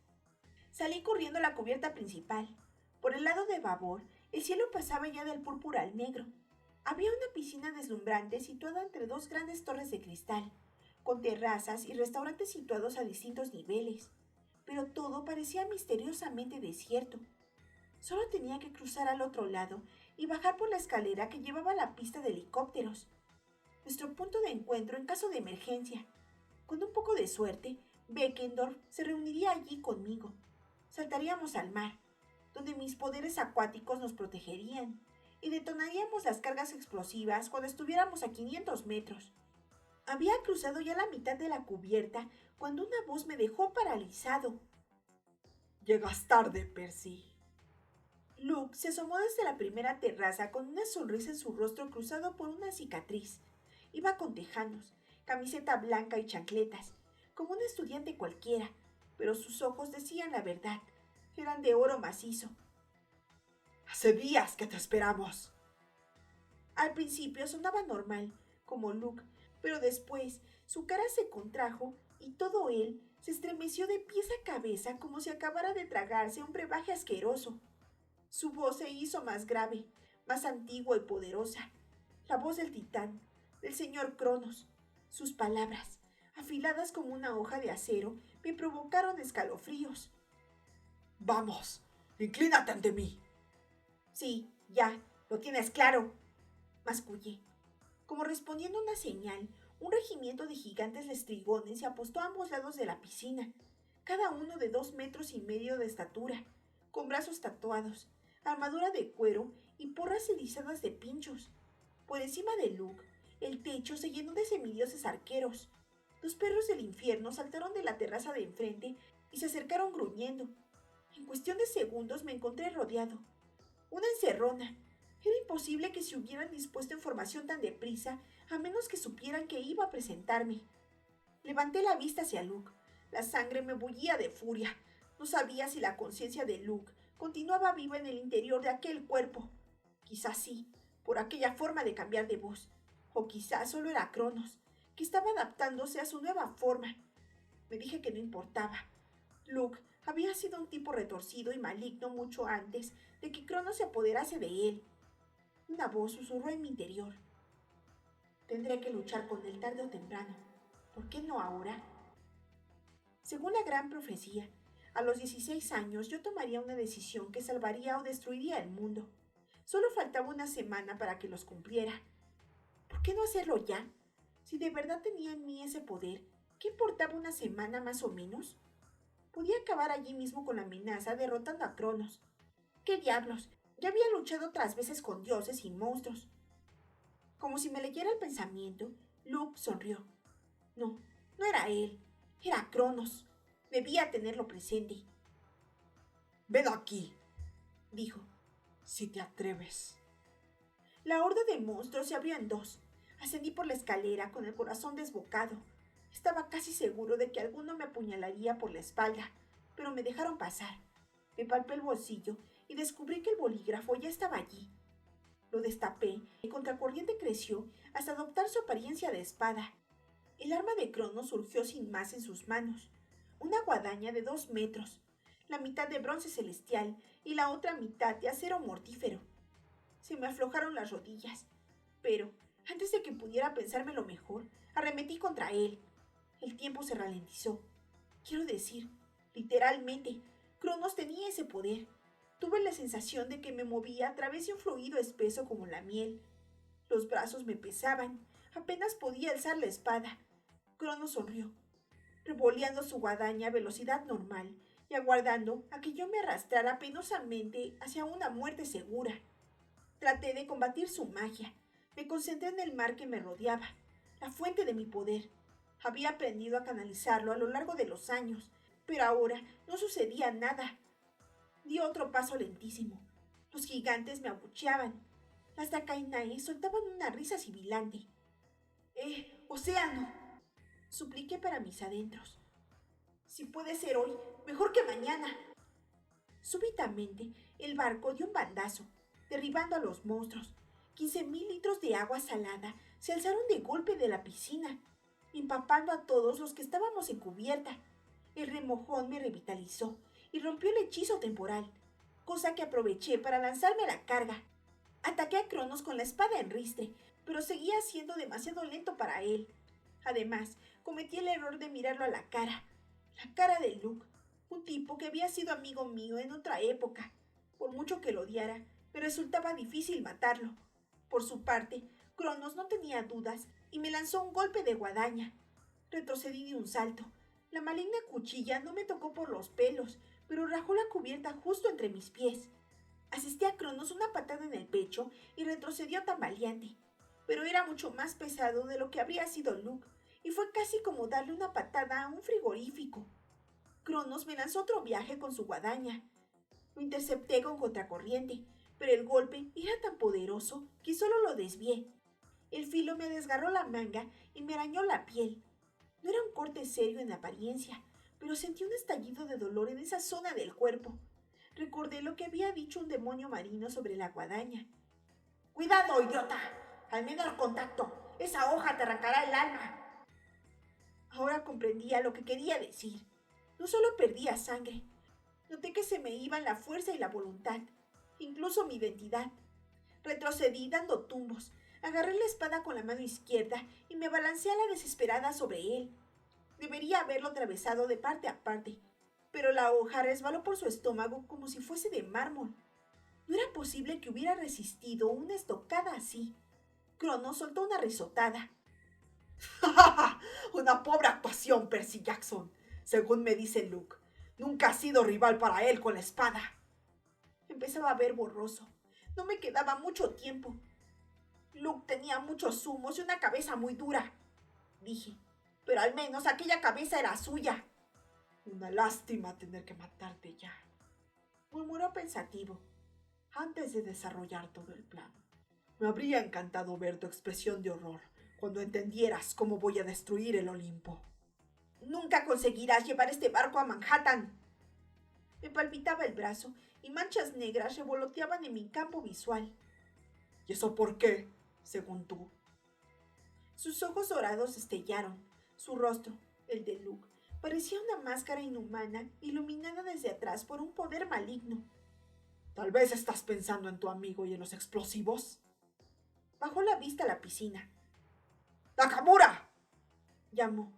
Speaker 1: Salí corriendo a la cubierta principal. Por el lado de babor, el cielo pasaba ya del púrpura al negro. Había una piscina deslumbrante situada entre 2 grandes torres de cristal, con terrazas y restaurantes situados a distintos niveles, pero todo parecía misteriosamente desierto. Solo tenía que cruzar al otro lado y bajar por la escalera que llevaba a la pista de helicópteros. Nuestro punto de encuentro en caso de emergencia. Con un poco de suerte, Beckendorf se reuniría allí conmigo. Saltaríamos al mar, donde mis poderes acuáticos nos protegerían, y detonaríamos las cargas explosivas cuando estuviéramos a 500 metros. Había cruzado ya la mitad de la cubierta cuando una voz me dejó paralizado.
Speaker 2: «Llegas tarde, Percy».
Speaker 1: Luke se asomó desde la primera terraza con una sonrisa en su rostro cruzado por una cicatriz. Iba con tejanos, camiseta blanca y chancletas, como un estudiante cualquiera, pero sus ojos decían la verdad. Eran de oro macizo.
Speaker 2: «Hace días que te esperamos».
Speaker 1: Al principio sonaba normal, como Luke, pero después su cara se contrajo y todo él se estremeció de pies a cabeza como si acabara de tragarse un brebaje asqueroso. Su voz se hizo más grave, más antigua y poderosa. La voz del titán, del señor Cronos. Sus palabras, afiladas como una hoja de acero, me provocaron escalofríos.
Speaker 2: «Vamos, inclínate ante mí».
Speaker 1: «Sí, ya, lo tienes claro», mascullé. Como respondiendo a una señal, un regimiento de gigantes lestrigones se apostó a ambos lados de la piscina, cada uno de 2,5 metros de estatura, con brazos tatuados, armadura de cuero y porras erizadas de pinchos. Por encima de Luke, el techo se llenó de semidioses arqueros. Los perros del infierno saltaron de la terraza de enfrente y se acercaron gruñendo. En cuestión de segundos me encontré rodeado. Una encerrona. Era imposible que se hubieran dispuesto en formación tan deprisa, a menos que supieran que iba a presentarme. Levanté la vista hacia Luke. La sangre me bullía de furia. No sabía si la conciencia de Luke continuaba viva en el interior de aquel cuerpo. Quizás sí, por aquella forma de cambiar de voz. O quizás solo era Cronos, que estaba adaptándose a su nueva forma. Me dije que no importaba. Luke había sido un tipo retorcido y maligno mucho antes de que Cronos se apoderase de él. Una voz susurró en mi interior. Tendré que luchar con él tarde o temprano. ¿Por qué no ahora? Según la gran profecía, a los 16 años yo tomaría una decisión que salvaría o destruiría el mundo. Solo faltaba una semana para que los cumpliera. ¿Por qué no hacerlo ya? Si de verdad tenía en mí ese poder, ¿qué importaba una semana más o menos? Podía acabar allí mismo con la amenaza derrotando a Cronos. ¿Qué diablos? Ya había luchado otras veces con dioses y monstruos. Como si me leyera el pensamiento, Luke sonrió. No, no era él, era Cronos. Debía tenerlo presente.
Speaker 2: Ven aquí,
Speaker 1: Dijo.
Speaker 2: si te atreves.
Speaker 1: La horda de monstruos se abrió en dos. Ascendí por la escalera con el corazón desbocado. Estaba casi seguro de que alguno me apuñalaría por la espalda, pero me dejaron pasar. Me palpé el bolsillo y descubrí que el bolígrafo ya estaba allí. Lo destapé y contracorriente creció hasta adoptar su apariencia de espada. El arma de Cronos surgió sin más en sus manos. Una guadaña de 2 metros, la mitad de bronce celestial y la otra mitad de acero mortífero. Se me aflojaron las rodillas, pero antes de que pudiera pensármelo mejor, arremetí contra él. El tiempo se ralentizó. Quiero decir, literalmente, Cronos tenía ese poder. Tuve la sensación de que me movía a través de un fluido espeso como la miel. Los brazos me pesaban. Apenas podía alzar la espada. Cronos sonrió, revoleando su guadaña a velocidad normal y aguardando a que yo me arrastrara penosamente hacia una muerte segura. Traté de combatir su magia. Me concentré en el mar que me rodeaba, la fuente de mi poder. Había aprendido a canalizarlo a lo largo de los años, pero ahora no sucedía nada. Di otro paso lentísimo. Los gigantes me abucheaban. Las Dakainae soltaban una risa sibilante. ¡Océano! Supliqué para mis adentros. Si puede ser hoy, mejor que mañana. Súbitamente, el barco dio un bandazo, derribando a los monstruos. 15.000 litros de agua salada se alzaron de golpe de la piscina, empapando a todos los que estábamos en cubierta. El remojón me revitalizó y rompió el hechizo temporal, cosa que aproveché para lanzarme a la carga. Ataqué a Cronos con la espada en ristre, pero seguía siendo demasiado lento para él. Además, cometí el error de mirarlo a la cara de Luke, un tipo que había sido amigo mío en otra época. Por mucho que lo odiara, me resultaba difícil matarlo. Por su parte, Cronos no tenía dudas y me lanzó un golpe de guadaña. Retrocedí de un salto. La maligna cuchilla no me tocó por los pelos, pero rajó la cubierta justo entre mis pies. Asistí a Cronos una patada en el pecho y retrocedió tambaleante. Pero era mucho más pesado de lo que habría sido Luke, y fue casi como darle una patada a un frigorífico. Cronos me lanzó otro viaje con su guadaña. Lo intercepté con contracorriente, pero el golpe era tan poderoso que solo lo desvié. El filo me desgarró la manga y me arañó la piel. No era un corte serio en apariencia, pero sentí un estallido de dolor en esa zona del cuerpo. Recordé lo que había dicho un demonio marino sobre la guadaña.
Speaker 2: ¡Cuidado, idiota! Al menor contacto, esa hoja te arrancará el alma.
Speaker 1: Ahora comprendía lo que quería decir. No solo perdía sangre, noté que se me iban la fuerza y la voluntad, incluso mi identidad. Retrocedí dando tumbos, agarré la espada con la mano izquierda y me balanceé a la desesperada sobre él. Debería haberlo atravesado de parte a parte, pero la hoja resbaló por su estómago como si fuese de mármol. No era posible que hubiera resistido una estocada así. Cronos soltó una risotada.
Speaker 2: Una pobre actuación, Percy Jackson. Según me dice Luke, nunca has sido rival para él con la espada.
Speaker 1: Empezaba a ver borroso. No me quedaba mucho tiempo. Luke tenía muchos humos y una cabeza muy dura, dije. Pero al menos aquella cabeza era suya.
Speaker 2: Una lástima tener que matarte ya,
Speaker 1: murmuró pensativo,
Speaker 2: antes de desarrollar todo el plan. Me habría encantado ver tu expresión de horror cuando entendieras cómo voy a destruir el Olimpo.
Speaker 1: Nunca conseguirás llevar este barco a Manhattan. Me palpitaba el brazo y manchas negras revoloteaban en mi campo visual.
Speaker 2: ¿Y eso por qué, según tú?
Speaker 1: Sus ojos dorados estellaron. Su rostro, el de Luke, parecía una máscara inhumana iluminada desde atrás por un poder maligno.
Speaker 2: Tal vez estás pensando en tu amigo y en los explosivos.
Speaker 1: Bajó la vista a la piscina.
Speaker 2: ¡Nakamura!,
Speaker 1: llamó.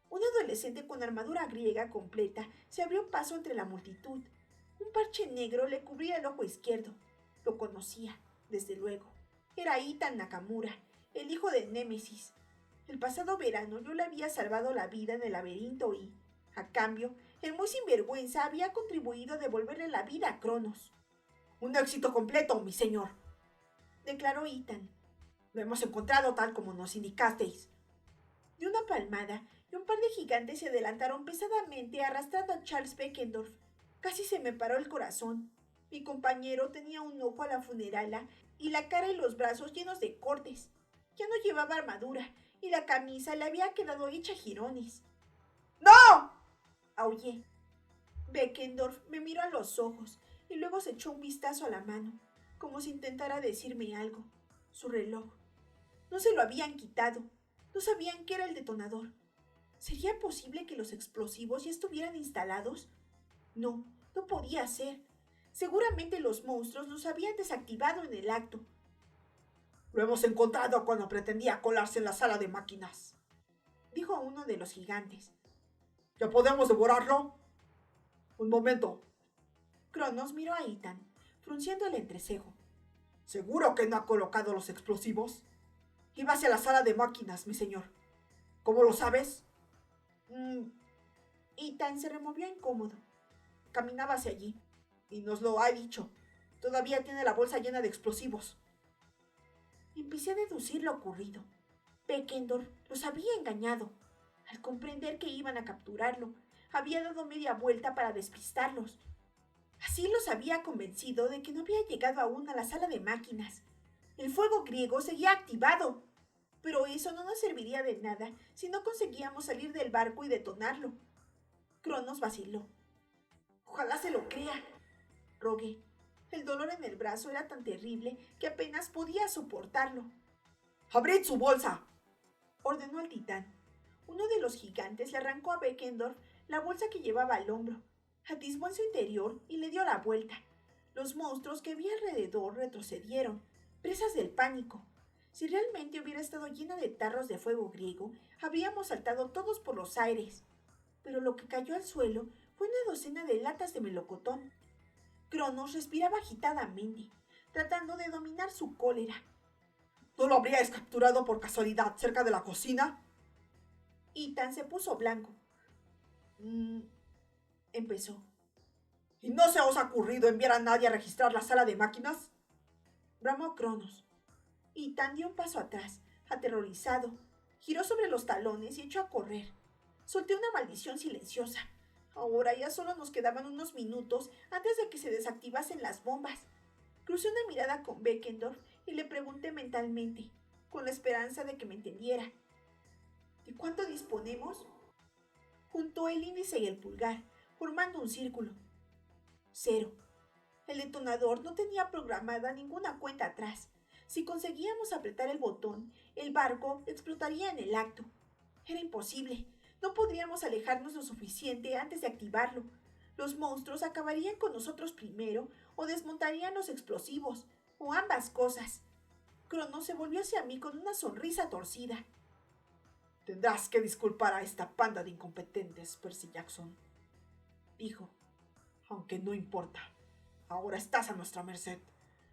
Speaker 1: Un adolescente con armadura griega completa se abrió paso entre la multitud. Un parche negro le cubría el ojo izquierdo. Lo conocía, desde luego. Era Ethan Nakamura, el hijo de Némesis. El pasado verano yo le había salvado la vida en el laberinto y, a cambio, el muy sinvergüenza había contribuido a devolverle la vida a Cronos.
Speaker 2: «Un éxito completo, mi señor»,
Speaker 1: declaró Ethan.
Speaker 2: «Lo hemos encontrado tal como nos indicasteis».
Speaker 1: De una palmada, y un par de gigantes se adelantaron pesadamente arrastrando a Charles Beckendorf. Casi se me paró el corazón. Mi compañero tenía un ojo a la funerala y la cara y los brazos llenos de cortes. Ya no llevaba armadura y la camisa le había quedado hecha jirones.
Speaker 2: ¡No!,
Speaker 1: aullé. Beckendorf me miró a los ojos y luego se echó un vistazo a la mano, como si intentara decirme algo. Su reloj. No se lo habían quitado. No sabían qué era el detonador. ¿Sería posible que los explosivos ya estuvieran instalados? No, no podía ser. Seguramente los monstruos los habían desactivado en el acto.
Speaker 2: «Lo hemos encontrado cuando pretendía colarse en la sala de máquinas»,
Speaker 1: dijo uno de los gigantes.
Speaker 2: «¿Ya podemos devorarlo?» «Un momento».
Speaker 1: Cronos miró a Ethan, frunciendo el entrecejo.
Speaker 2: «¿Seguro que no ha colocado los explosivos?» «Iba hacia la sala de máquinas, mi señor». «¿Cómo lo sabes?»
Speaker 1: Ethan se removió incómodo. Caminaba hacia allí, y nos lo ha dicho. Todavía tiene la bolsa llena de explosivos. Empecé a deducir lo ocurrido. Beckendorf los había engañado. Al comprender que iban a capturarlo, había dado media vuelta para despistarlos. Así los había convencido de que no había llegado aún a la sala de máquinas. El fuego griego seguía activado. Pero eso no nos serviría de nada si no conseguíamos salir del barco y detonarlo. Cronos vaciló. «Ojalá se lo crea», rogué. El dolor en el brazo era tan terrible que apenas podía soportarlo.
Speaker 2: «¡Abrid su bolsa!»,
Speaker 1: ordenó el titán. Uno de los gigantes le arrancó a Beckendorf la bolsa que llevaba al hombro, atisbó en su interior y le dio la vuelta. Los monstruos que había alrededor retrocedieron, presas del pánico. Si realmente hubiera estado llena de tarros de fuego griego, habríamos saltado todos por los aires. Pero lo que cayó al suelo fue una docena de latas de melocotón. Cronos respiraba agitadamente, tratando de dominar su cólera.
Speaker 2: «¿No lo habríais capturado por casualidad cerca de la cocina?»
Speaker 1: Ethan se puso blanco. Empezó.
Speaker 2: «¿Y no se os ha ocurrido enviar a nadie a registrar la sala de máquinas?»,
Speaker 1: bramó Cronos. Ethan dio un paso atrás, aterrorizado. Giró sobre los talones y echó a correr. Solté una maldición silenciosa. Ahora ya solo nos quedaban unos minutos antes de que se desactivasen las bombas. Crucé una mirada con Beckendorf y le pregunté mentalmente, con la esperanza de que me entendiera. ¿De cuánto disponemos? Juntó el índice y el pulgar, formando un círculo. 0. El detonador no tenía programada ninguna cuenta atrás. Si conseguíamos apretar el botón, el barco explotaría en el acto. Era imposible. No podríamos alejarnos lo suficiente antes de activarlo. Los monstruos acabarían con nosotros primero o desmontarían los explosivos, o ambas cosas. Cronos se volvió hacia mí con una sonrisa torcida.
Speaker 2: «Tendrás que disculpar a esta panda de incompetentes, Percy Jackson»,
Speaker 1: dijo.
Speaker 2: «Aunque no importa. Ahora estás a nuestra merced.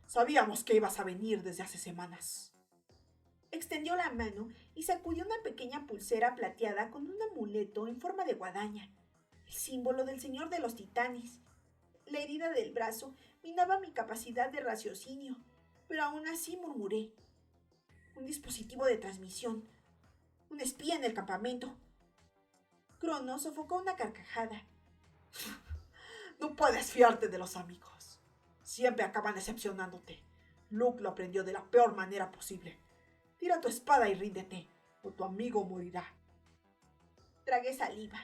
Speaker 2: Sabíamos que ibas a venir desde hace semanas».
Speaker 1: Extendió la mano y sacudió una pequeña pulsera plateada con un amuleto en forma de guadaña, el símbolo del Señor de los Titanes. La herida del brazo minaba mi capacidad de raciocinio, pero aún así murmuré. Un dispositivo de transmisión. Un espía en el campamento. Cronos sofocó una carcajada.
Speaker 2: «No puedes fiarte de los amigos. Siempre acaban decepcionándote. Luke lo aprendió de la peor manera posible. Tira tu espada y ríndete, o tu amigo morirá».
Speaker 1: Tragué saliva.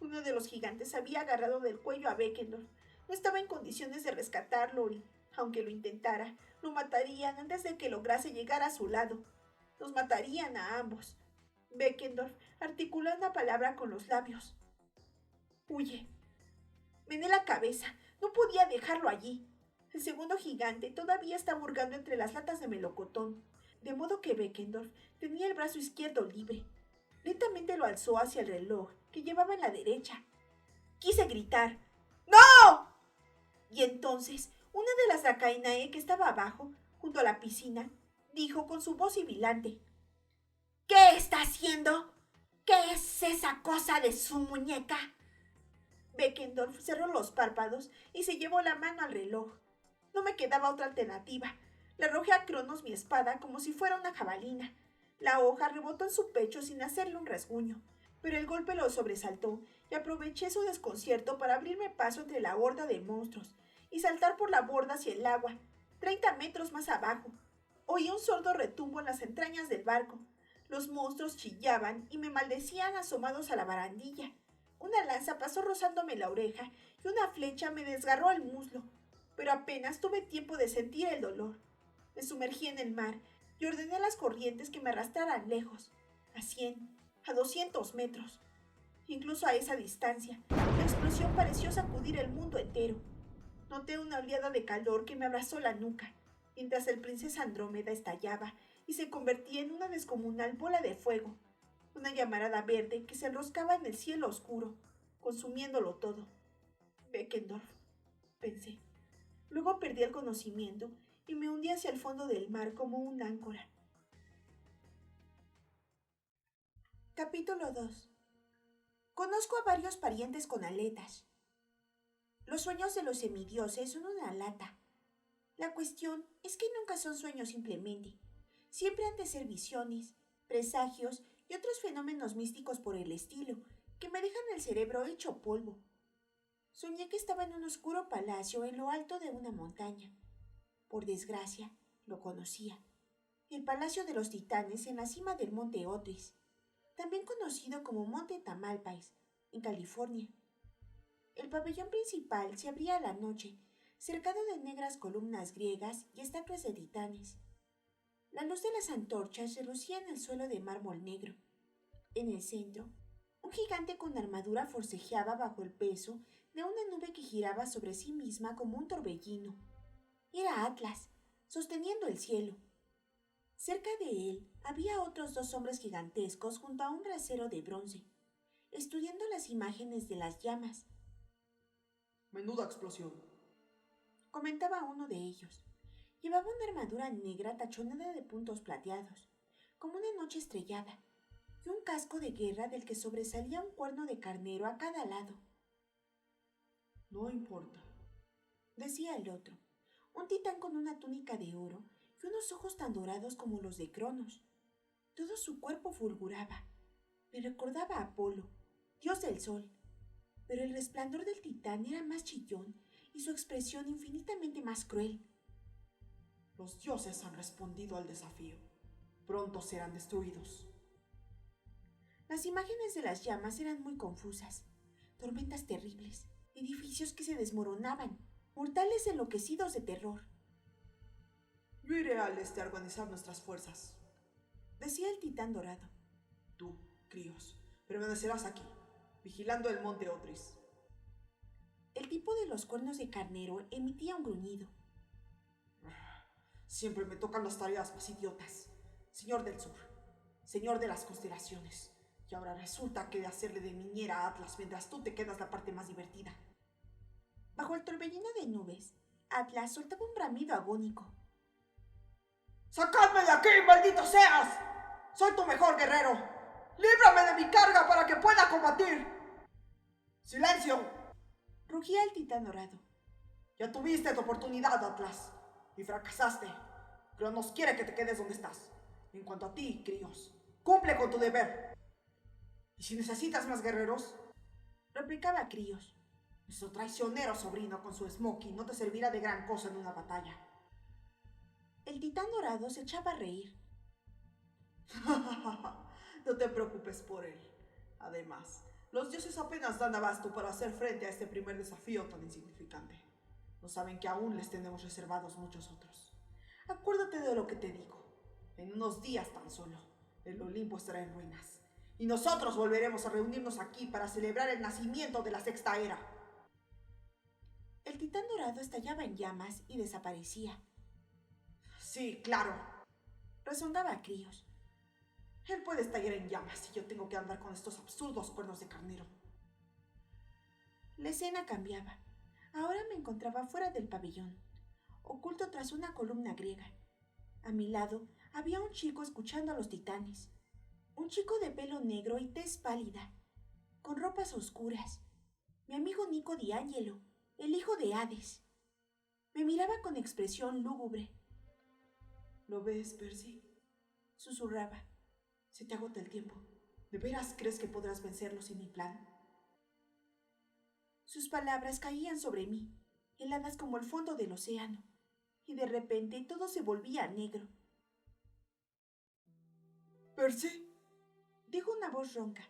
Speaker 1: Uno de los gigantes había agarrado del cuello a Beckendorf. No estaba en condiciones de rescatarlo y, aunque lo intentara, lo matarían antes de que lograse llegar a su lado. Los matarían a ambos. Beckendorf articuló una palabra con los labios. «Huye». Mené la cabeza. No podía dejarlo allí. El segundo gigante todavía estaba hurgando entre las latas de melocotón, de modo que Beckendorf tenía el brazo izquierdo libre. Lentamente lo alzó hacia el reloj que llevaba en la derecha. Quise gritar ¡No! Y entonces una de las Dracaenae que estaba abajo, junto a la piscina, dijo con su voz sibilante: ¿Qué está haciendo? ¿Qué es esa cosa de su muñeca? Beckendorf cerró los párpados y se llevó la mano al reloj. No me quedaba otra alternativa. Le arrojé a Cronos mi espada como si fuera una jabalina. La hoja rebotó en su pecho sin hacerle un rasguño, pero el golpe lo sobresaltó y aproveché su desconcierto para abrirme paso entre la horda de monstruos y saltar por la borda hacia el agua, 30 metros más abajo. Oí un sordo retumbo en las entrañas del barco. Los monstruos chillaban y me maldecían asomados a la barandilla. Una lanza pasó rozándome la oreja y una flecha me desgarró el muslo, pero apenas tuve tiempo de sentir el dolor. Me sumergí en el mar y ordené a las corrientes que me arrastraran lejos, a 100, a 200 metros. Incluso a esa distancia, la explosión pareció sacudir el mundo entero. Noté una oleada de calor que me abrazó la nuca, mientras el princesa Andrómeda estallaba y se convertía en una descomunal bola de fuego, una llamarada verde que se enroscaba en el cielo oscuro, consumiéndolo todo. Beckendorf, pensé. Luego perdí el conocimiento y me hundí hacia el fondo del mar como un áncora. Capítulo 2. Conozco a varios parientes con aletas. Los sueños de los semidioses son una lata. La cuestión es que nunca son sueños simplemente. Siempre han de ser visiones, presagios y otros fenómenos místicos por el estilo, que me dejan el cerebro hecho polvo. Soñé que estaba en un oscuro palacio en lo alto de una montaña. Por desgracia, lo conocía. El Palacio de los Titanes en la cima del Monte Otris, también conocido como Monte Tamalpais, en California. El pabellón principal se abría a la noche, cercado de negras columnas griegas y estatuas de titanes. La luz de las antorchas relucía en el suelo de mármol negro. En el centro, un gigante con armadura forcejeaba bajo el peso de una nube que giraba sobre sí misma como un torbellino. Era Atlas, sosteniendo el cielo. Cerca de él había otros 2 hombres gigantescos junto a un brasero de bronce, estudiando las imágenes de las llamas.
Speaker 2: Menuda explosión,
Speaker 1: Comentaba uno de ellos. Llevaba una armadura negra tachonada de puntos plateados, como una noche estrellada, y un casco de guerra del que sobresalía un cuerno de carnero a cada lado.
Speaker 2: No importa,
Speaker 1: Decía el otro, un titán con una túnica de oro y unos ojos tan dorados como los de Cronos. Todo su cuerpo fulguraba. Me recordaba a Apolo, dios del sol, pero el resplandor del titán era más chillón y su expresión infinitamente más cruel.
Speaker 2: Los dioses han respondido al desafío. Pronto serán destruidos.
Speaker 1: Las imágenes de las llamas eran muy confusas. Tormentas terribles, edificios que se desmoronaban, mortales enloquecidos de terror.
Speaker 2: Yo iré al este a organizar nuestras fuerzas.
Speaker 1: Decía el titán dorado.
Speaker 2: Tú, Críos, permanecerás aquí, vigilando el monte Otris.
Speaker 1: El tipo de los cuernos de carnero emitía un gruñido.
Speaker 2: Siempre me tocan las tareas más idiotas. Señor del sur, señor de las constelaciones. Y ahora resulta que de hacerle de niñera a Atlas mientras tú te quedas la parte más divertida.
Speaker 1: Bajo el torbellino de nubes, Atlas soltaba un bramido agónico.
Speaker 2: ¡Sacadme de aquí, maldito seas! ¡Soy tu mejor guerrero! ¡Líbrame de mi carga para que pueda combatir! ¡Silencio!
Speaker 1: Rugía el titán dorado.
Speaker 2: Ya tuviste tu oportunidad, Atlas, y fracasaste. Cronos quiere que te quedes donde estás. En cuanto a ti, Críos, cumple con tu deber. Y si necesitas más guerreros,
Speaker 1: replicaba Críos.
Speaker 2: nuestro traicionero sobrino con su smoking no te servirá de gran cosa en una batalla.
Speaker 1: El titán dorado se echaba a reír.
Speaker 2: No te preocupes por él. Además, los dioses apenas dan abasto para hacer frente a este primer desafío tan insignificante. No saben que aún les tenemos reservados muchos otros. Acuérdate de lo que te digo. En unos días tan solo, el Olimpo estará en ruinas. Y nosotros volveremos a reunirnos aquí para celebrar el nacimiento de la sexta era.
Speaker 1: El titán dorado estallaba en llamas y desaparecía.
Speaker 2: Sí, claro.
Speaker 1: Rezongaba Críos.
Speaker 2: Él puede estallar en llamas y yo tengo que andar con estos absurdos cuernos de carnero.
Speaker 1: La escena cambiaba. Ahora me encontraba fuera del pabellón, oculto tras una columna griega. A mi lado había un chico escuchando a los titanes. Un chico de pelo negro y tez pálida, con ropas oscuras. Mi amigo Nico D'Angelo, el hijo de Hades. Me miraba con expresión lúgubre.
Speaker 2: ¿Lo ves, Percy?
Speaker 1: Susurraba.
Speaker 2: Se te agota el tiempo. ¿De veras crees que podrás vencerlo sin mi plan?
Speaker 1: Sus palabras caían sobre mí, heladas como el fondo del océano, y de repente todo se volvía negro.
Speaker 2: ¿Percy?
Speaker 1: Dijo una voz ronca.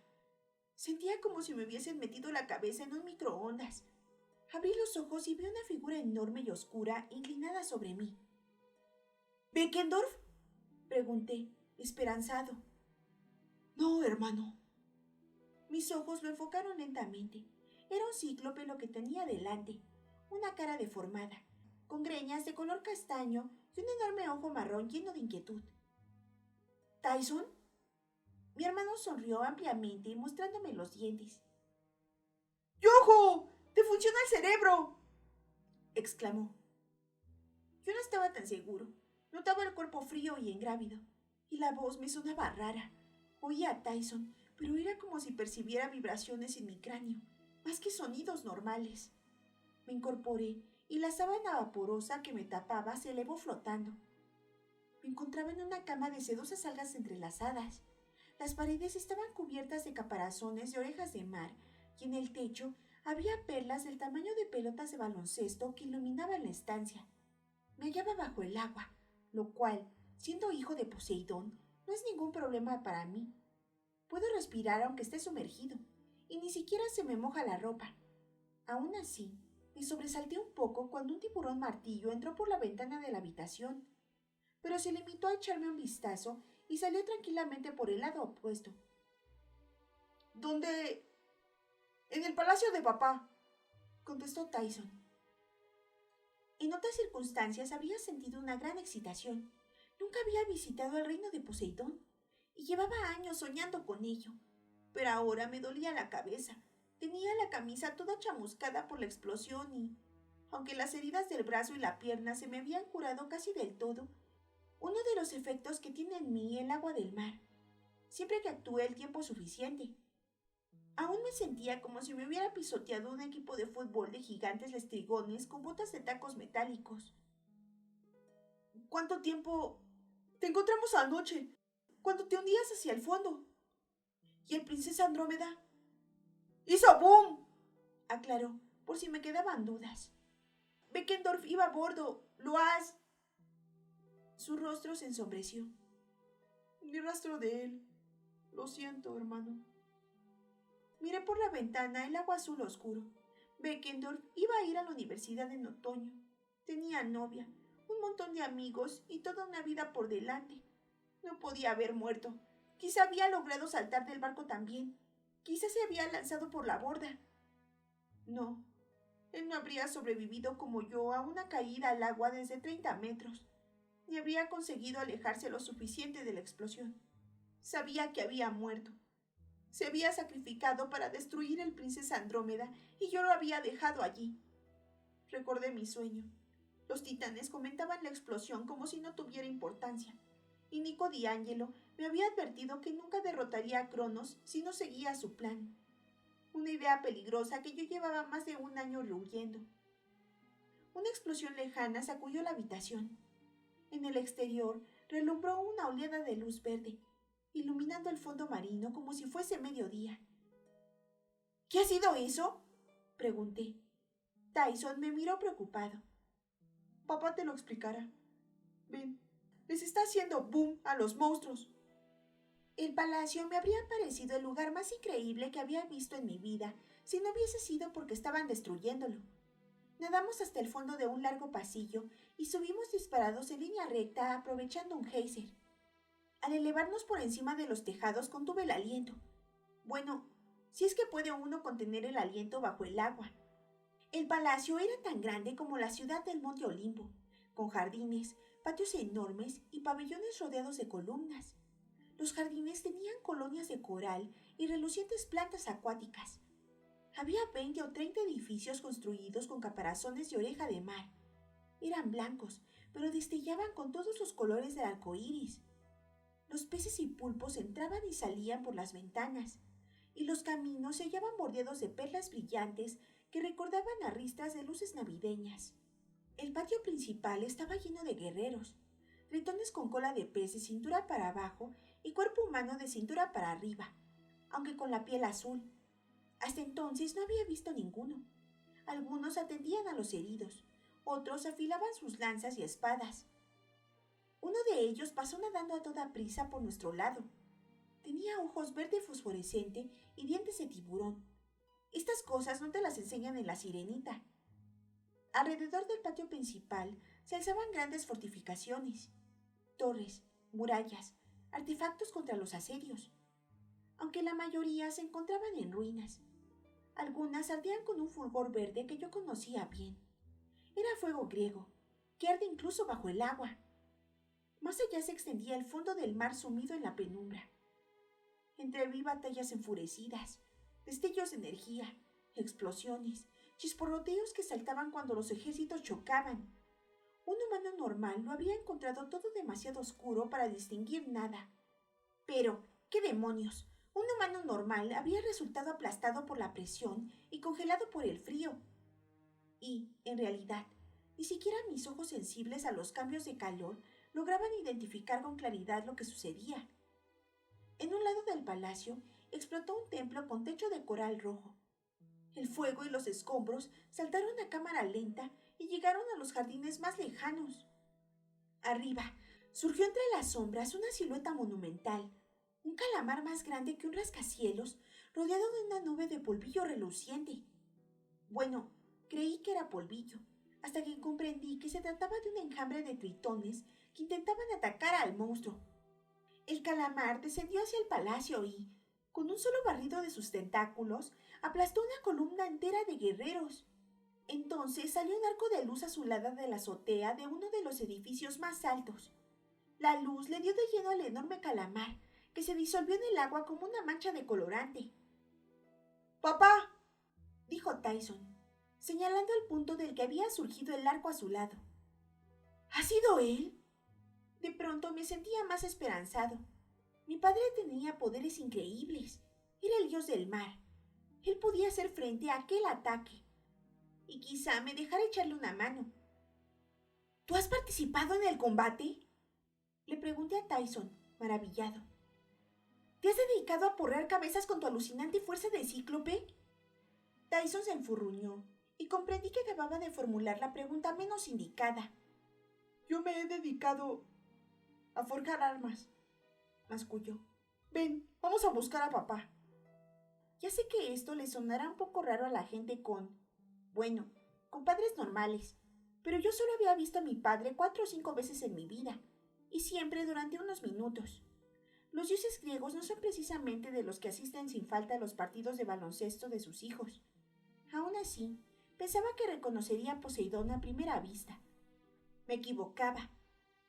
Speaker 1: Sentía como si me hubiesen metido la cabeza en un microondas. Abrí los ojos y vi una figura enorme y oscura inclinada sobre mí. ¿Beckendorf? Pregunté, esperanzado.
Speaker 2: No, hermano.
Speaker 1: Mis ojos lo enfocaron lentamente. Era un cíclope lo que tenía delante, una cara deformada, con greñas de color castaño y un enorme ojo marrón lleno de inquietud. ¿Tyson? Mi hermano sonrió ampliamente, mostrándome los dientes.
Speaker 2: ¡Yojo! ¡Te funciona el cerebro!
Speaker 1: Exclamó. Yo no estaba tan seguro. Notaba el cuerpo frío y ingrávido, y la voz me sonaba rara. Oía a Tyson, pero era como si percibiera vibraciones en mi cráneo, más que sonidos normales. Me incorporé y la sábana vaporosa que me tapaba se elevó flotando. Me encontraba en una cama de sedosas algas entrelazadas. Las paredes estaban cubiertas de caparazones de orejas de mar y en el techo había perlas del tamaño de pelotas de baloncesto que iluminaban la estancia. Me hallaba bajo el agua, lo cual, siendo hijo de Poseidón, no es ningún problema para mí. Puedo respirar aunque esté sumergido, y ni siquiera se me moja la ropa. Aún así, me sobresalté un poco cuando un tiburón martillo entró por la ventana de la habitación, pero se limitó a echarme un vistazo y salió tranquilamente por el lado opuesto.
Speaker 2: ¿Dónde? En el palacio de papá,
Speaker 1: contestó Tyson. En otras circunstancias habría sentido una gran excitación. Nunca había visitado el reino de Poseidón y llevaba años soñando con ello. Pero ahora me dolía la cabeza. Tenía la camisa toda chamuscada por la explosión y, aunque las heridas del brazo y la pierna se me habían curado casi del todo, uno de los efectos que tiene en mí el agua del mar, siempre que actúe el tiempo suficiente. Aún me sentía como si me hubiera pisoteado un equipo de fútbol de gigantes lestrigones con botas de tacos metálicos.
Speaker 2: ¿Cuánto tiempo? Te encontramos anoche, cuando te hundías hacia el fondo. ¿Y el princesa Andrómeda? ¡Hizo boom!,
Speaker 1: aclaró, por si me quedaban dudas.
Speaker 2: Beckendorf iba a bordo. ¿Lo has...?
Speaker 1: Su rostro se ensombreció.
Speaker 2: Ni rastro de él. Lo siento, hermano.
Speaker 1: Miré por la ventana el agua azul oscuro. Beckendorf iba a ir a la universidad en otoño. Tenía novia, un montón de amigos y toda una vida por delante. No podía haber muerto. Quizá había logrado saltar del barco también. Quizá se había lanzado por la borda. No, él no habría sobrevivido como yo a una caída al agua desde 30 metros, ni habría conseguido alejarse lo suficiente de la explosión. Sabía que había muerto. Se había sacrificado para destruir el princesa Andrómeda y yo lo había dejado allí. Recordé mi sueño. Los titanes comentaban la explosión como si no tuviera importancia, y Nico D'Angelo me había advertido que nunca derrotaría a Cronos si no seguía su plan. Una idea peligrosa que yo llevaba más de un año rehuyendo. Una explosión lejana sacudió la habitación. En el exterior relumbró una oleada de luz verde, iluminando el fondo marino como si fuese mediodía. ¿Qué ha sido eso?, pregunté. Tyson me miró preocupado.
Speaker 2: Papá te lo explicará. Ven, les está haciendo boom a los monstruos.
Speaker 1: El palacio me habría parecido el lugar más increíble que había visto en mi vida si no hubiese sido porque estaban destruyéndolo. Nadamos hasta el fondo de un largo pasillo y subimos disparados en línea recta aprovechando un geyser. Al elevarnos por encima de los tejados contuve el aliento. Bueno, si es que puede uno contener el aliento bajo el agua. El palacio era tan grande como la ciudad del Monte Olimpo, con jardines, patios enormes y pabellones rodeados de columnas. Los jardines tenían colonias de coral y relucientes plantas acuáticas. Había 20 o 30 edificios construidos con caparazones de oreja de mar. Eran blancos, pero destellaban con todos los colores del arco iris. Los peces y pulpos entraban y salían por las ventanas, y los caminos se hallaban bordeados de perlas brillantes que recordaban a ristras de luces navideñas. El patio principal estaba lleno de guerreros, tritones con cola de pez de cintura para abajo y cuerpo humano de cintura para arriba, aunque con la piel azul. Hasta entonces no había visto ninguno. Algunos atendían a los heridos, otros afilaban sus lanzas y espadas. Uno de ellos pasó nadando a toda prisa por nuestro lado. Tenía ojos verde fosforescente y dientes de tiburón. Estas cosas no te las enseñan en La Sirenita. Alrededor del patio principal se alzaban grandes fortificaciones, torres, murallas, artefactos contra los asedios, aunque la mayoría se encontraban en ruinas. Algunas ardían con un fulgor verde que yo conocía bien. Era fuego griego, que arde incluso bajo el agua. Más allá se extendía el fondo del mar sumido en la penumbra. Entreví batallas enfurecidas, destellos de energía, explosiones, chisporroteos que saltaban cuando los ejércitos chocaban. Un humano normal lo habría encontrado todo demasiado oscuro para distinguir nada. Pero, ¿qué demonios? Un humano normal habría resultado aplastado por la presión y congelado por el frío. Y, en realidad, ni siquiera mis ojos sensibles a los cambios de calor lograban identificar con claridad lo que sucedía. En un lado del palacio explotó un templo con techo de coral rojo. El fuego y los escombros saltaron a cámara lenta y llegaron a los jardines más lejanos. Arriba, surgió entre las sombras una silueta monumental, un calamar más grande que un rascacielos, rodeado de una nube de polvillo reluciente. Bueno, creí que era polvillo, hasta que comprendí que se trataba de un enjambre de tritones que intentaban atacar al monstruo. El calamar descendió hacia el palacio y, con un solo barrido de sus tentáculos, aplastó una columna entera de guerreros. Entonces salió un arco de luz azulada de la azotea de uno de los edificios más altos. La luz le dio de lleno al enorme calamar, que se disolvió en el agua como una mancha de colorante.
Speaker 2: ¡Papá!,
Speaker 1: dijo Tyson, señalando el punto del que había surgido el arco azulado. ¿Ha sido él? De pronto me sentía más esperanzado. Mi padre tenía poderes increíbles. Era el dios del mar. Él podía hacer frente a aquel ataque. Y quizá me dejara echarle una mano. ¿Tú has participado en el combate?, le pregunté a Tyson, maravillado. ¿Te has dedicado a porrear cabezas con tu alucinante fuerza de cíclope? Tyson se enfurruñó y comprendí que acababa de formular la pregunta menos indicada.
Speaker 2: Yo me he dedicado a forjar armas, masculló. Ven, vamos a buscar a papá.
Speaker 1: Ya sé que esto le sonará un poco raro a la gente con padres normales, pero yo solo había visto a mi padre 4 o 5 veces en mi vida, y siempre durante unos minutos. Los dioses griegos no son precisamente de los que asisten sin falta a los partidos de baloncesto de sus hijos. Aún así, pensaba que reconocería a Poseidón a primera vista. Me equivocaba.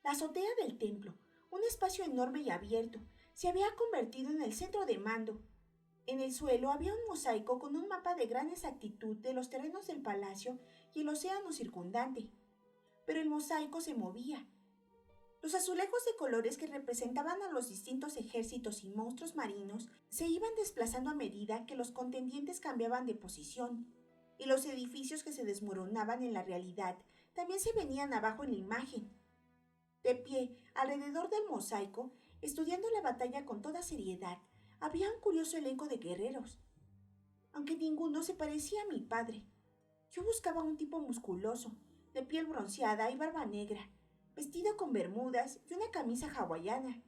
Speaker 1: La azotea del templo, un espacio enorme y abierto, se había convertido en el centro de mando. En el suelo había un mosaico con un mapa de gran exactitud de los terrenos del palacio y el océano circundante. Pero el mosaico se movía. Los azulejos de colores que representaban a los distintos ejércitos y monstruos marinos se iban desplazando a medida que los contendientes cambiaban de posición, y los edificios que se desmoronaban en la realidad también se venían abajo en la imagen. De pie, alrededor del mosaico, estudiando la batalla con toda seriedad, había un curioso elenco de guerreros. Aunque ninguno se parecía a mi padre. Yo buscaba un tipo musculoso, de piel bronceada y barba negra, vestido con bermudas y una camisa hawaiana.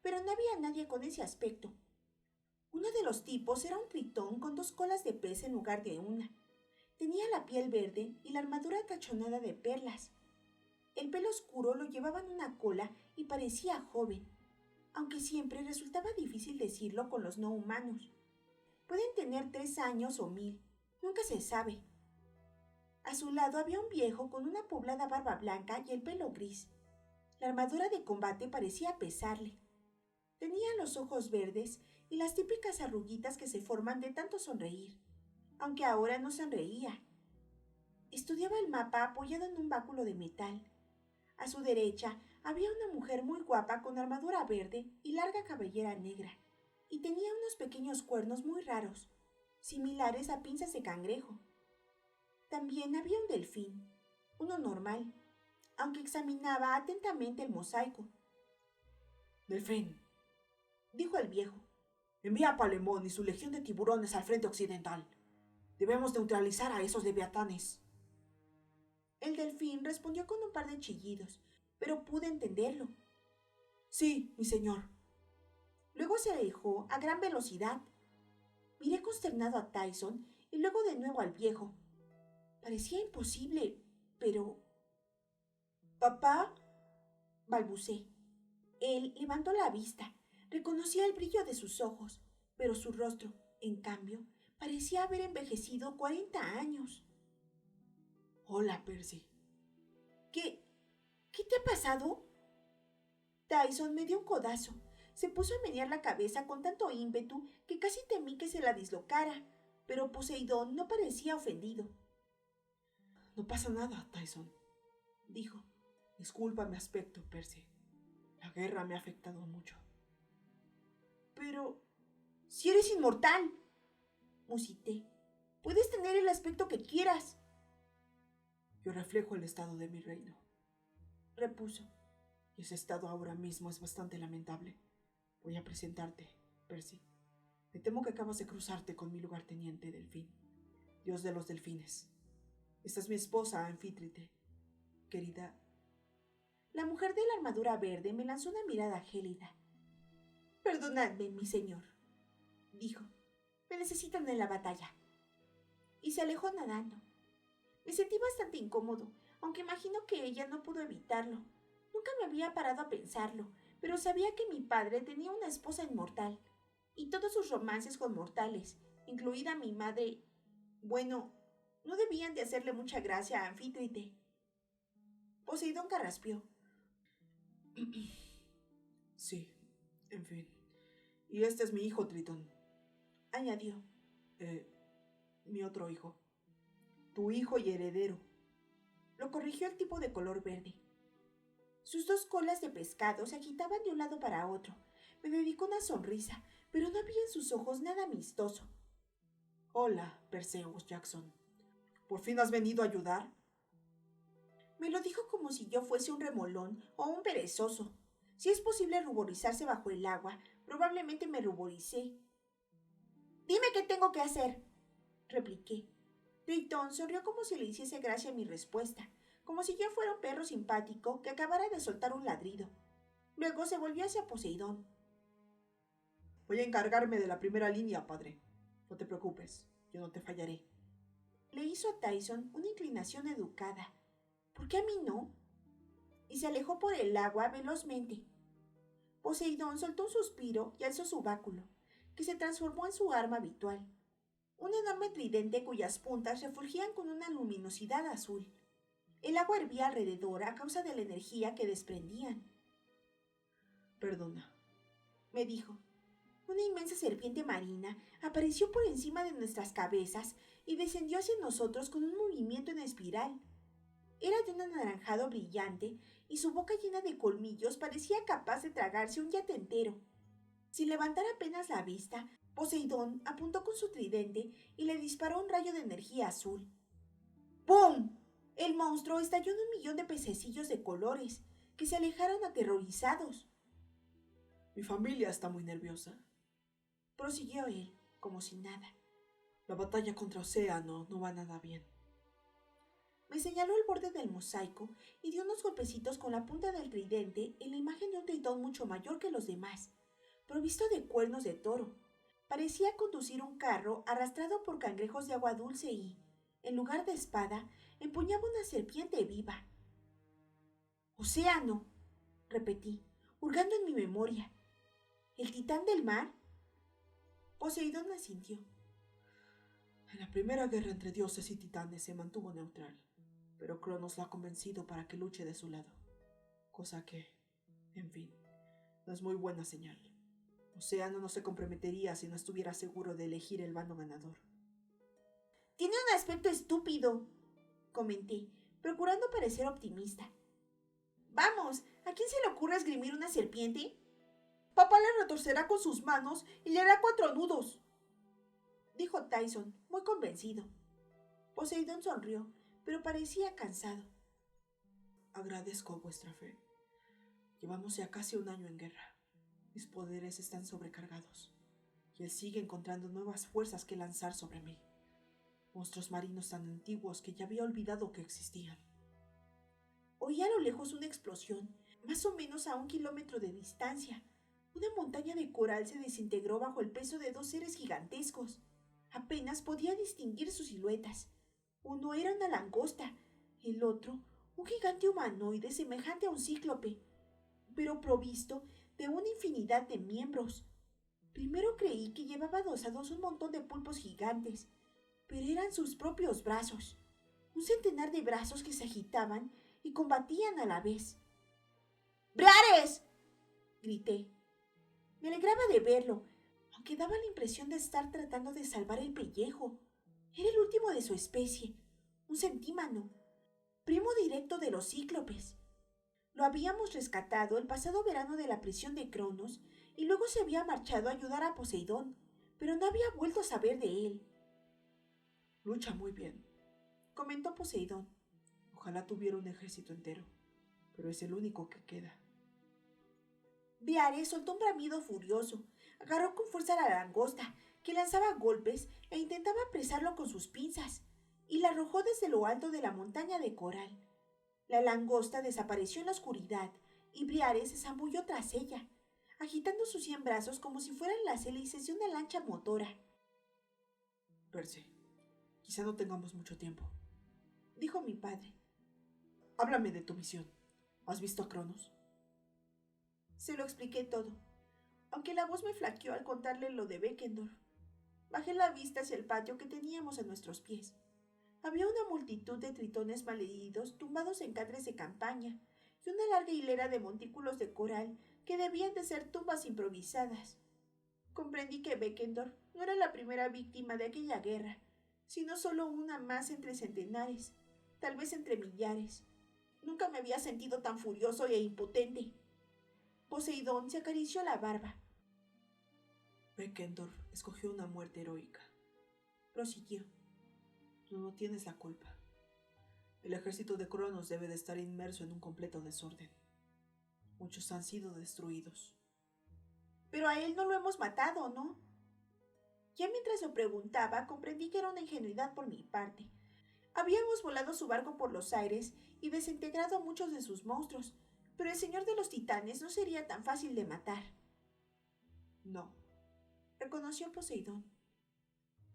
Speaker 1: Pero no había nadie con ese aspecto. Uno de los tipos era un tritón con 2 colas de pez en lugar de una. Tenía la piel verde y la armadura tachonada de perlas. El pelo oscuro lo llevaba en una cola y parecía joven, aunque siempre resultaba difícil decirlo con los no humanos. Pueden tener 3 años o 1000, nunca se sabe. A su lado había un viejo con una poblada barba blanca y el pelo gris. La armadura de combate parecía pesarle. Tenía los ojos verdes y las típicas arruguitas que se forman de tanto sonreír, aunque ahora no sonreía. Estudiaba el mapa apoyado en un báculo de metal. A su derecha había una mujer muy guapa con armadura verde y larga cabellera negra, y tenía unos pequeños cuernos muy raros, similares a pinzas de cangrejo. También había un delfín, uno normal, aunque examinaba atentamente el mosaico.
Speaker 2: Delfín,
Speaker 1: Dijo el viejo.
Speaker 2: envía a Palemón y su legión de tiburones al frente occidental. Debemos neutralizar a esos leviatanes.
Speaker 1: El delfín respondió con un par de chillidos, pero pude entenderlo.
Speaker 2: Sí, mi señor.
Speaker 1: Luego se alejó a gran velocidad. Miré consternado a Tyson y luego de nuevo al viejo. Parecía imposible, pero...
Speaker 2: ¿Papá?
Speaker 1: balbucé. Él levantó la vista. Reconocía el brillo de sus ojos, pero su rostro, en cambio, parecía haber envejecido 40 años.
Speaker 2: Hola, Percy.
Speaker 1: ¿Qué te ha pasado? Tyson me dio un codazo. Se puso a menear la cabeza con tanto ímpetu que casi temí que se la dislocara, pero Poseidón no parecía ofendido.
Speaker 2: No pasa nada, Tyson,
Speaker 1: dijo.
Speaker 2: Disculpa mi aspecto, Percy. La guerra me ha afectado mucho.
Speaker 1: Pero... si eres inmortal, musité. Puedes tener el aspecto que quieras.
Speaker 2: Yo reflejo el estado de mi reino,
Speaker 1: repuso.
Speaker 2: Y ese estado ahora mismo es bastante lamentable. Voy a presentarte, Percy. Me temo que acabas de cruzarte con mi lugarteniente Delfín, dios de los delfines. Esta es mi esposa, Anfítrite. Querida.
Speaker 1: La mujer de la armadura verde me lanzó una mirada gélida. Perdonadme, mi señor, dijo. Me necesitan en la batalla. Y se alejó nadando. Me sentí bastante incómodo, aunque imagino que ella no pudo evitarlo. Nunca me había parado a pensarlo, pero sabía que mi padre tenía una esposa inmortal, y todos sus romances con mortales, incluida mi madre, bueno, no debían de hacerle mucha gracia a Anfítrite. Poseidón carraspeó.
Speaker 2: Sí, en fin. Y este es mi hijo, Tritón,
Speaker 1: añadió.
Speaker 2: Mi otro hijo. Tu hijo y heredero.
Speaker 1: Lo corrigió el tipo de color verde. Sus dos colas de pescado se agitaban de un lado para otro. Me dedicó una sonrisa, pero no había en sus ojos nada amistoso.
Speaker 2: Hola, Perseus Jackson. ¿Por fin has venido a ayudar?
Speaker 1: Me lo dijo como si yo fuese un remolón o un perezoso. Si es posible ruborizarse bajo el agua, probablemente me ruboricé. Dime qué tengo que hacer, repliqué. Tritón sonrió como si le hiciese gracia mi respuesta, como si yo fuera un perro simpático que acabara de soltar un ladrido. Luego se volvió hacia Poseidón.
Speaker 2: Voy a encargarme de la primera línea, padre. No te preocupes, yo no te fallaré.
Speaker 1: Le hizo a Tyson una inclinación educada. ¿Por qué a mí no? Y se alejó por el agua velozmente. Poseidón soltó un suspiro y alzó su báculo, que se transformó en su arma habitual. Un enorme tridente cuyas puntas refulgían con una luminosidad azul. El agua hervía alrededor a causa de la energía que desprendían.
Speaker 2: Perdona,
Speaker 1: me dijo. Una inmensa serpiente marina apareció por encima de nuestras cabezas y descendió hacia nosotros con un movimiento en espiral. Era de un anaranjado brillante y su boca llena de colmillos parecía capaz de tragarse un yate entero. Sin levantar apenas la vista, Poseidón apuntó con su tridente y le disparó un rayo de energía azul. ¡Pum! El monstruo estalló en 1.000.000 de pececillos de colores, que se alejaron aterrorizados.
Speaker 2: Mi familia está muy nerviosa,
Speaker 1: prosiguió él, como si nada.
Speaker 2: La batalla contra Océano no va nada bien.
Speaker 1: Me señaló el borde del mosaico y dio unos golpecitos con la punta del tridente en la imagen de un tritón mucho mayor que los demás, provisto de cuernos de toro. Parecía conducir un carro arrastrado por cangrejos de agua dulce y, en lugar de espada, empuñaba una serpiente viva. ¡Océano!, repetí, hurgando en mi memoria. ¿El titán del mar? Poseidón asintió.
Speaker 2: En la primera guerra entre dioses y titanes se mantuvo neutral, pero Cronos la ha convencido para que luche de su lado. Cosa que, en fin, no es muy buena señal. Océano no se comprometería si no estuviera seguro de elegir el bando ganador.
Speaker 1: Tiene un aspecto estúpido, comenté, procurando parecer optimista. Vamos, ¿a quién se le ocurre esgrimir una serpiente?
Speaker 2: Papá le retorcerá con sus manos y le hará 4 nudos,
Speaker 1: dijo Tyson, muy convencido. Poseidón sonrió, pero parecía cansado.
Speaker 2: Agradezco vuestra fe. Llevamos ya casi un año en guerra. Mis poderes están sobrecargados, y él sigue encontrando nuevas fuerzas que lanzar sobre mí. Monstruos marinos tan antiguos que ya había olvidado que existían.
Speaker 1: Oí a lo lejos una explosión, más o menos a 1 kilómetro de distancia. Una montaña de coral se desintegró bajo el peso de 2 seres gigantescos. Apenas podía distinguir sus siluetas. Uno era una langosta, el otro un gigante humanoide semejante a un cíclope, pero provisto de una infinidad de miembros. Primero creí que llevaba adosados un montón de pulpos gigantes, pero eran sus propios brazos, un centenar de brazos que se agitaban y combatían a la vez. ¡Briares!, grité. Me alegraba de verlo, aunque daba la impresión de estar tratando de salvar el pellejo. Era el último de su especie, un centímano, primo directo de los cíclopes. Lo habíamos rescatado el pasado verano de la prisión de Cronos y luego se había marchado a ayudar a Poseidón, pero no había vuelto a saber de él.
Speaker 2: Lucha muy bien,
Speaker 1: comentó Poseidón.
Speaker 2: Ojalá tuviera un ejército entero, pero es el único que queda.
Speaker 1: Briares soltó un bramido furioso, agarró con fuerza a la langosta, que lanzaba golpes e intentaba apresarlo con sus pinzas, y la arrojó desde lo alto de la montaña de coral. La langosta desapareció en la oscuridad y Briares se zambulló tras ella, agitando sus 100 brazos como si fueran las hélices de una lancha motora.
Speaker 2: Percy, quizá no tengamos mucho tiempo,
Speaker 1: dijo mi padre.
Speaker 2: Háblame de tu visión. ¿Has visto a Cronos?
Speaker 1: Se lo expliqué todo, aunque la voz me flaqueó al contarle lo de Beckendorf. Bajé la vista hacia el patio que teníamos a nuestros pies. Había una multitud de tritones malheridos tumbados en catres de campaña y una larga hilera de montículos de coral que debían de ser tumbas improvisadas. Comprendí que Beckendorf no era la primera víctima de aquella guerra, sino solo una más entre centenares, tal vez entre millares. Nunca me había sentido tan furioso e impotente. Poseidón se acarició la barba.
Speaker 2: Beckendorf escogió una muerte heroica,
Speaker 1: prosiguió.
Speaker 2: Tú no tienes la culpa. El ejército de Cronos debe de estar inmerso en un completo desorden. Muchos han sido destruidos.
Speaker 1: Pero a él no lo hemos matado, ¿no? Ya mientras lo preguntaba, comprendí que era una ingenuidad por mi parte. Habíamos volado su barco por los aires y desintegrado a muchos de sus monstruos, pero el señor de los titanes no sería tan fácil de matar.
Speaker 2: No,
Speaker 1: reconoció Poseidón.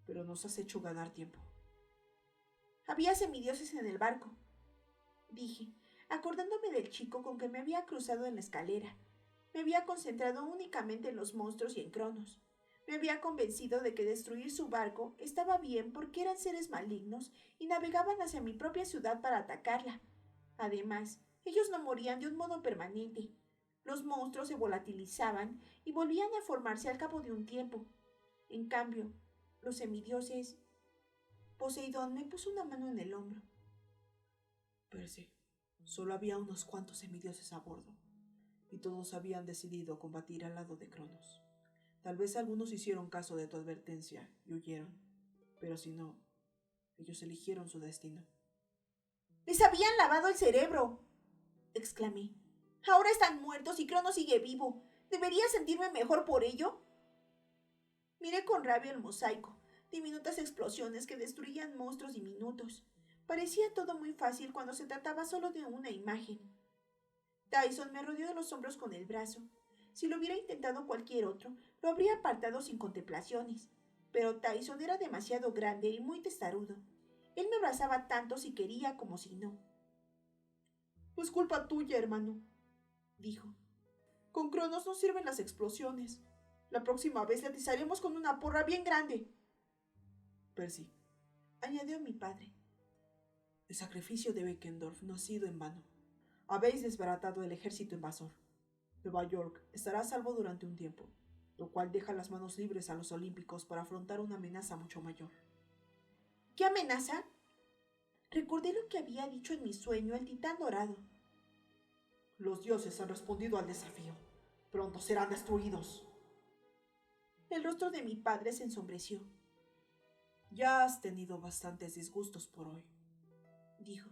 Speaker 2: Pero nos has hecho ganar tiempo.
Speaker 1: Había semidioses en el barco, dije, acordándome del chico con que me había cruzado en la escalera. Me había concentrado únicamente en los monstruos y en Cronos. Me había convencido de que destruir su barco estaba bien porque eran seres malignos y navegaban hacia mi propia ciudad para atacarla. Además, ellos no morían de un modo permanente. Los monstruos se volatilizaban y volvían a formarse al cabo de un tiempo. En cambio, los semidioses... Poseidón me puso una mano en el hombro.
Speaker 2: Percy, solo había unos cuantos semidioses a bordo, y todos habían decidido combatir al lado de Cronos. Tal vez algunos hicieron caso de tu advertencia y huyeron, pero si no, ellos eligieron su destino.
Speaker 1: ¡Les habían lavado el cerebro!, exclamé. Ahora están muertos y Cronos sigue vivo. ¿Debería sentirme mejor por ello? Miré con rabia el mosaico, diminutas explosiones que destruían monstruos diminutos. Parecía todo muy fácil cuando se trataba solo de una imagen. Tyson me rodeó de los hombros con el brazo. Si lo hubiera intentado cualquier otro, lo habría apartado sin contemplaciones. Pero Tyson era demasiado grande y muy testarudo. Él me abrazaba tanto si quería como si no.
Speaker 2: No es culpa tuya, hermano, dijo. Con Cronos no sirven las explosiones. La próxima vez le atizaremos con una porra bien grande. Percy,
Speaker 1: añadió mi padre.
Speaker 2: El sacrificio de Beckendorf no ha sido en vano. Habéis desbaratado el ejército invasor. Nueva York estará a salvo durante un tiempo, lo cual deja las manos libres a los olímpicos para afrontar una amenaza mucho mayor.
Speaker 1: ¿Qué amenaza? Recordé lo que había dicho en mi sueño el titán dorado.
Speaker 2: Los dioses han respondido al desafío. Pronto serán destruidos.
Speaker 1: El rostro de mi padre se ensombreció.
Speaker 2: Ya has tenido bastantes disgustos por hoy,
Speaker 1: dijo.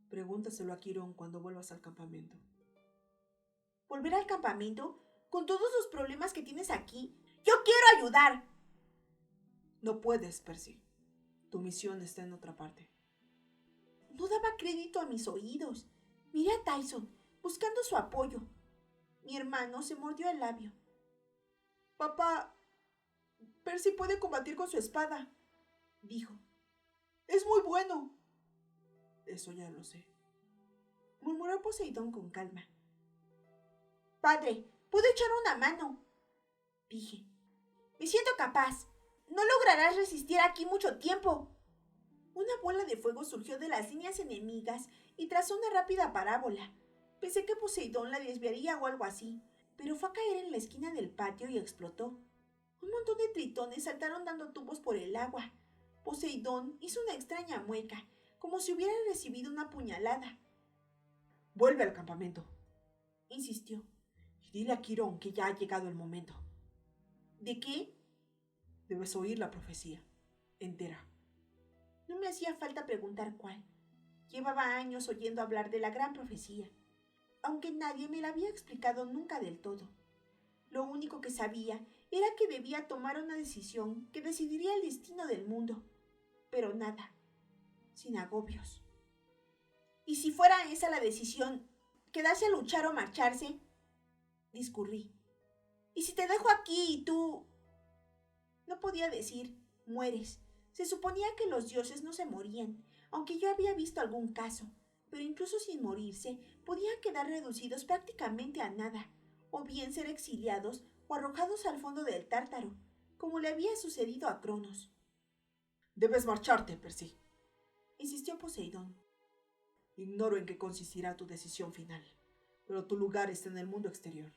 Speaker 2: Pregúntaselo a Quirón cuando vuelvas al campamento.
Speaker 1: ¿Volver al campamento? Con todos los problemas que tienes aquí. ¡Yo quiero ayudar!
Speaker 2: No puedes, Percy. Tu misión está en otra parte.
Speaker 1: No daba crédito a mis oídos. Miré a Tyson, buscando su apoyo. Mi hermano se mordió el labio.
Speaker 2: Papá, Percy puede combatir con su espada,
Speaker 1: dijo.
Speaker 2: Es muy bueno. Eso ya lo sé,
Speaker 1: murmuró Poseidón con calma. Padre, puedo echar una mano, dije. Me siento capaz. No lograrás resistir aquí mucho tiempo. Una bola de fuego surgió de las líneas enemigas y trazó una rápida parábola. Pensé que Poseidón la desviaría o algo así, pero fue a caer en la esquina del patio y explotó. Un montón de tritones saltaron dando tubos por el agua. Poseidón hizo una extraña mueca, como si hubiera recibido una puñalada.
Speaker 2: Vuelve al campamento,
Speaker 1: insistió.
Speaker 2: Y dile a Quirón que ya ha llegado el momento.
Speaker 1: ¿De qué?
Speaker 2: Debes oír la profecía, entera.
Speaker 1: No me hacía falta preguntar cuál. Llevaba años oyendo hablar de la gran profecía, aunque nadie me la había explicado nunca del todo. Lo único que sabía era que debía tomar una decisión que decidiría el destino del mundo, pero nada, sin agobios. ¿Y si fuera esa la decisión, quedarse a luchar o marcharse? Discurrí. ¿Y si te dejo aquí y tú...? No podía decir, mueres. Se suponía que los dioses no se morían, aunque yo había visto algún caso, pero incluso sin morirse, podían quedar reducidos prácticamente a nada, o bien ser exiliados o arrojados al fondo del Tártaro, como le había sucedido a Cronos.
Speaker 2: Debes marcharte, Percy,
Speaker 1: insistió Poseidón.
Speaker 2: Ignoro en qué consistirá tu decisión final, pero tu lugar está en el mundo exterior.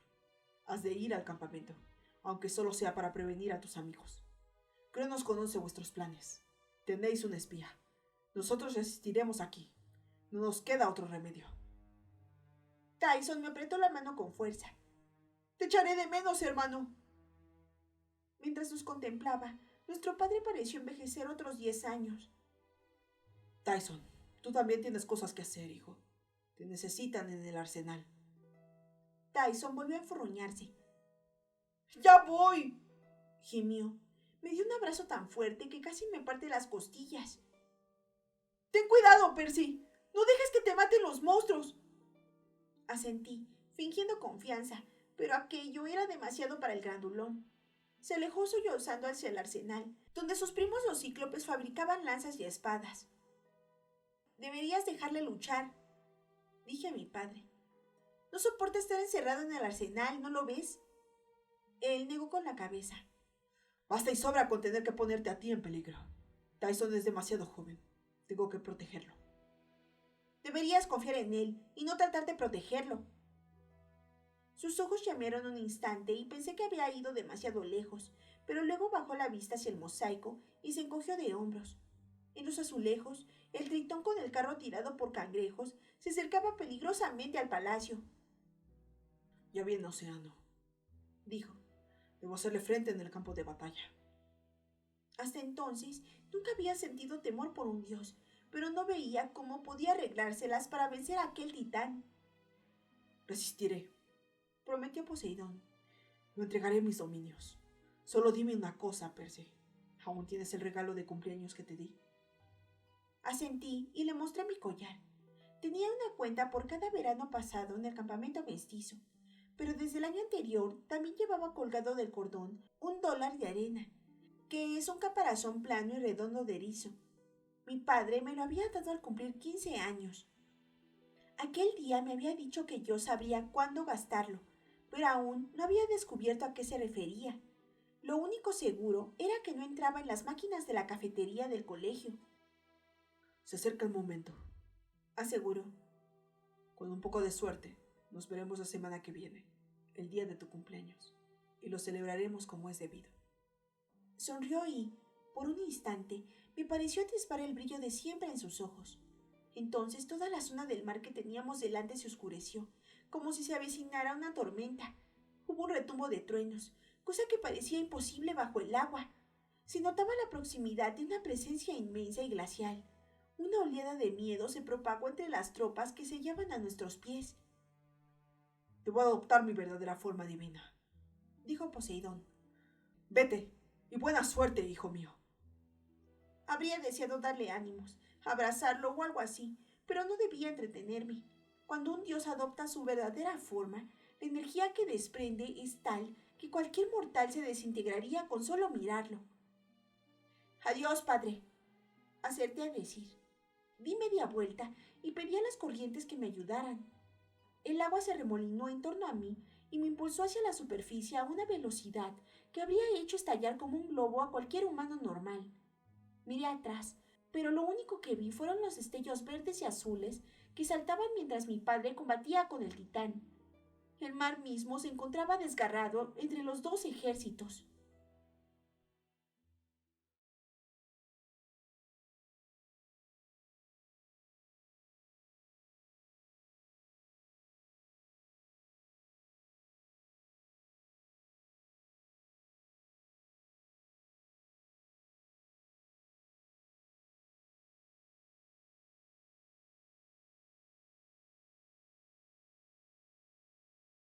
Speaker 2: Has de ir al campamento, aunque solo sea para prevenir a tus amigos. Cronos conoce vuestros planes. Tenéis un espía. Nosotros resistiremos aquí. No nos queda otro remedio.
Speaker 1: Tyson me apretó la mano con fuerza.
Speaker 2: Te echaré de menos, hermano.
Speaker 1: Mientras nos contemplaba, nuestro padre pareció envejecer otros 10 años.
Speaker 2: Tyson, tú también tienes cosas que hacer, hijo. Te necesitan en el arsenal.
Speaker 1: Tyson volvió a enfurruñarse.
Speaker 2: ¡Ya voy!,
Speaker 1: gimió. Me dio un abrazo tan fuerte que casi me parte las costillas.
Speaker 2: ¡Ten cuidado, Percy! ¡No dejes que te maten los monstruos!
Speaker 1: Asentí, fingiendo confianza, pero aquello era demasiado para el grandulón. Se alejó sollozando hacia el arsenal, donde sus primos los cíclopes fabricaban lanzas y espadas. Deberías dejarle luchar, dije a mi padre. No soporta estar encerrado en el arsenal, ¿no lo ves? Él negó con la cabeza.
Speaker 2: Basta y sobra con tener que ponerte a ti en peligro. Tyson es demasiado joven. Tengo que protegerlo.
Speaker 1: Deberías confiar en él y no tratar de protegerlo. Sus ojos llamearon un instante y pensé que había ido demasiado lejos, pero luego bajó la vista hacia el mosaico y se encogió de hombros. En los azulejos, el tritón con el carro tirado por cangrejos se acercaba peligrosamente al palacio.
Speaker 2: Ya viene Océano,
Speaker 1: dijo.
Speaker 2: Debo hacerle frente en el campo de batalla.
Speaker 1: Hasta entonces, nunca había sentido temor por un dios, pero no veía cómo podía arreglárselas para vencer a aquel titán.
Speaker 2: Resistiré,
Speaker 1: prometió Poseidón.
Speaker 2: No entregaré mis dominios. Solo dime una cosa, Percy. ¿Aún tienes el regalo de cumpleaños que te di?
Speaker 1: Asentí y le mostré mi collar. Tenía una cuenta por cada verano pasado en el campamento mestizo, pero desde el año anterior también llevaba colgado del cordón $1 de arena, que es un caparazón plano y redondo de erizo. Mi padre me lo había dado al cumplir 15 años. Aquel día me había dicho que yo sabría cuándo gastarlo, pero aún no había descubierto a qué se refería. Lo único seguro era que no entraba en las máquinas de la cafetería del colegio.
Speaker 2: Se acerca el momento,
Speaker 1: aseguró.
Speaker 2: Con un poco de suerte, nos veremos la semana que viene, el día de tu cumpleaños, y lo celebraremos como es debido.
Speaker 1: Sonrió y, por un instante, me pareció atisbar el brillo de siempre en sus ojos. Entonces toda la zona del mar que teníamos delante se oscureció, como si se avecinara una tormenta. Hubo un retumbo de truenos, cosa que parecía imposible bajo el agua. Se notaba la proximidad de una presencia inmensa y glacial. Una oleada de miedo se propagó entre las tropas que se hallaban a nuestros pies.
Speaker 2: Debo adoptar mi verdadera forma divina,
Speaker 1: dijo Poseidón.
Speaker 2: Vete, y buena suerte, hijo mío.
Speaker 1: Habría deseado darle ánimos, abrazarlo o algo así, pero no debía entretenerme. Cuando un dios adopta su verdadera forma, la energía que desprende es tal que cualquier mortal se desintegraría con solo mirarlo. Adiós, padre, acerté a decir. Di media vuelta y pedí a las corrientes que me ayudaran. El agua se remolinó en torno a mí y me impulsó hacia la superficie a una velocidad que habría hecho estallar como un globo a cualquier humano normal. Miré atrás, pero lo único que vi fueron los destellos verdes y azules que saltaban mientras mi padre combatía con el titán. El mar mismo se encontraba desgarrado entre los dos ejércitos.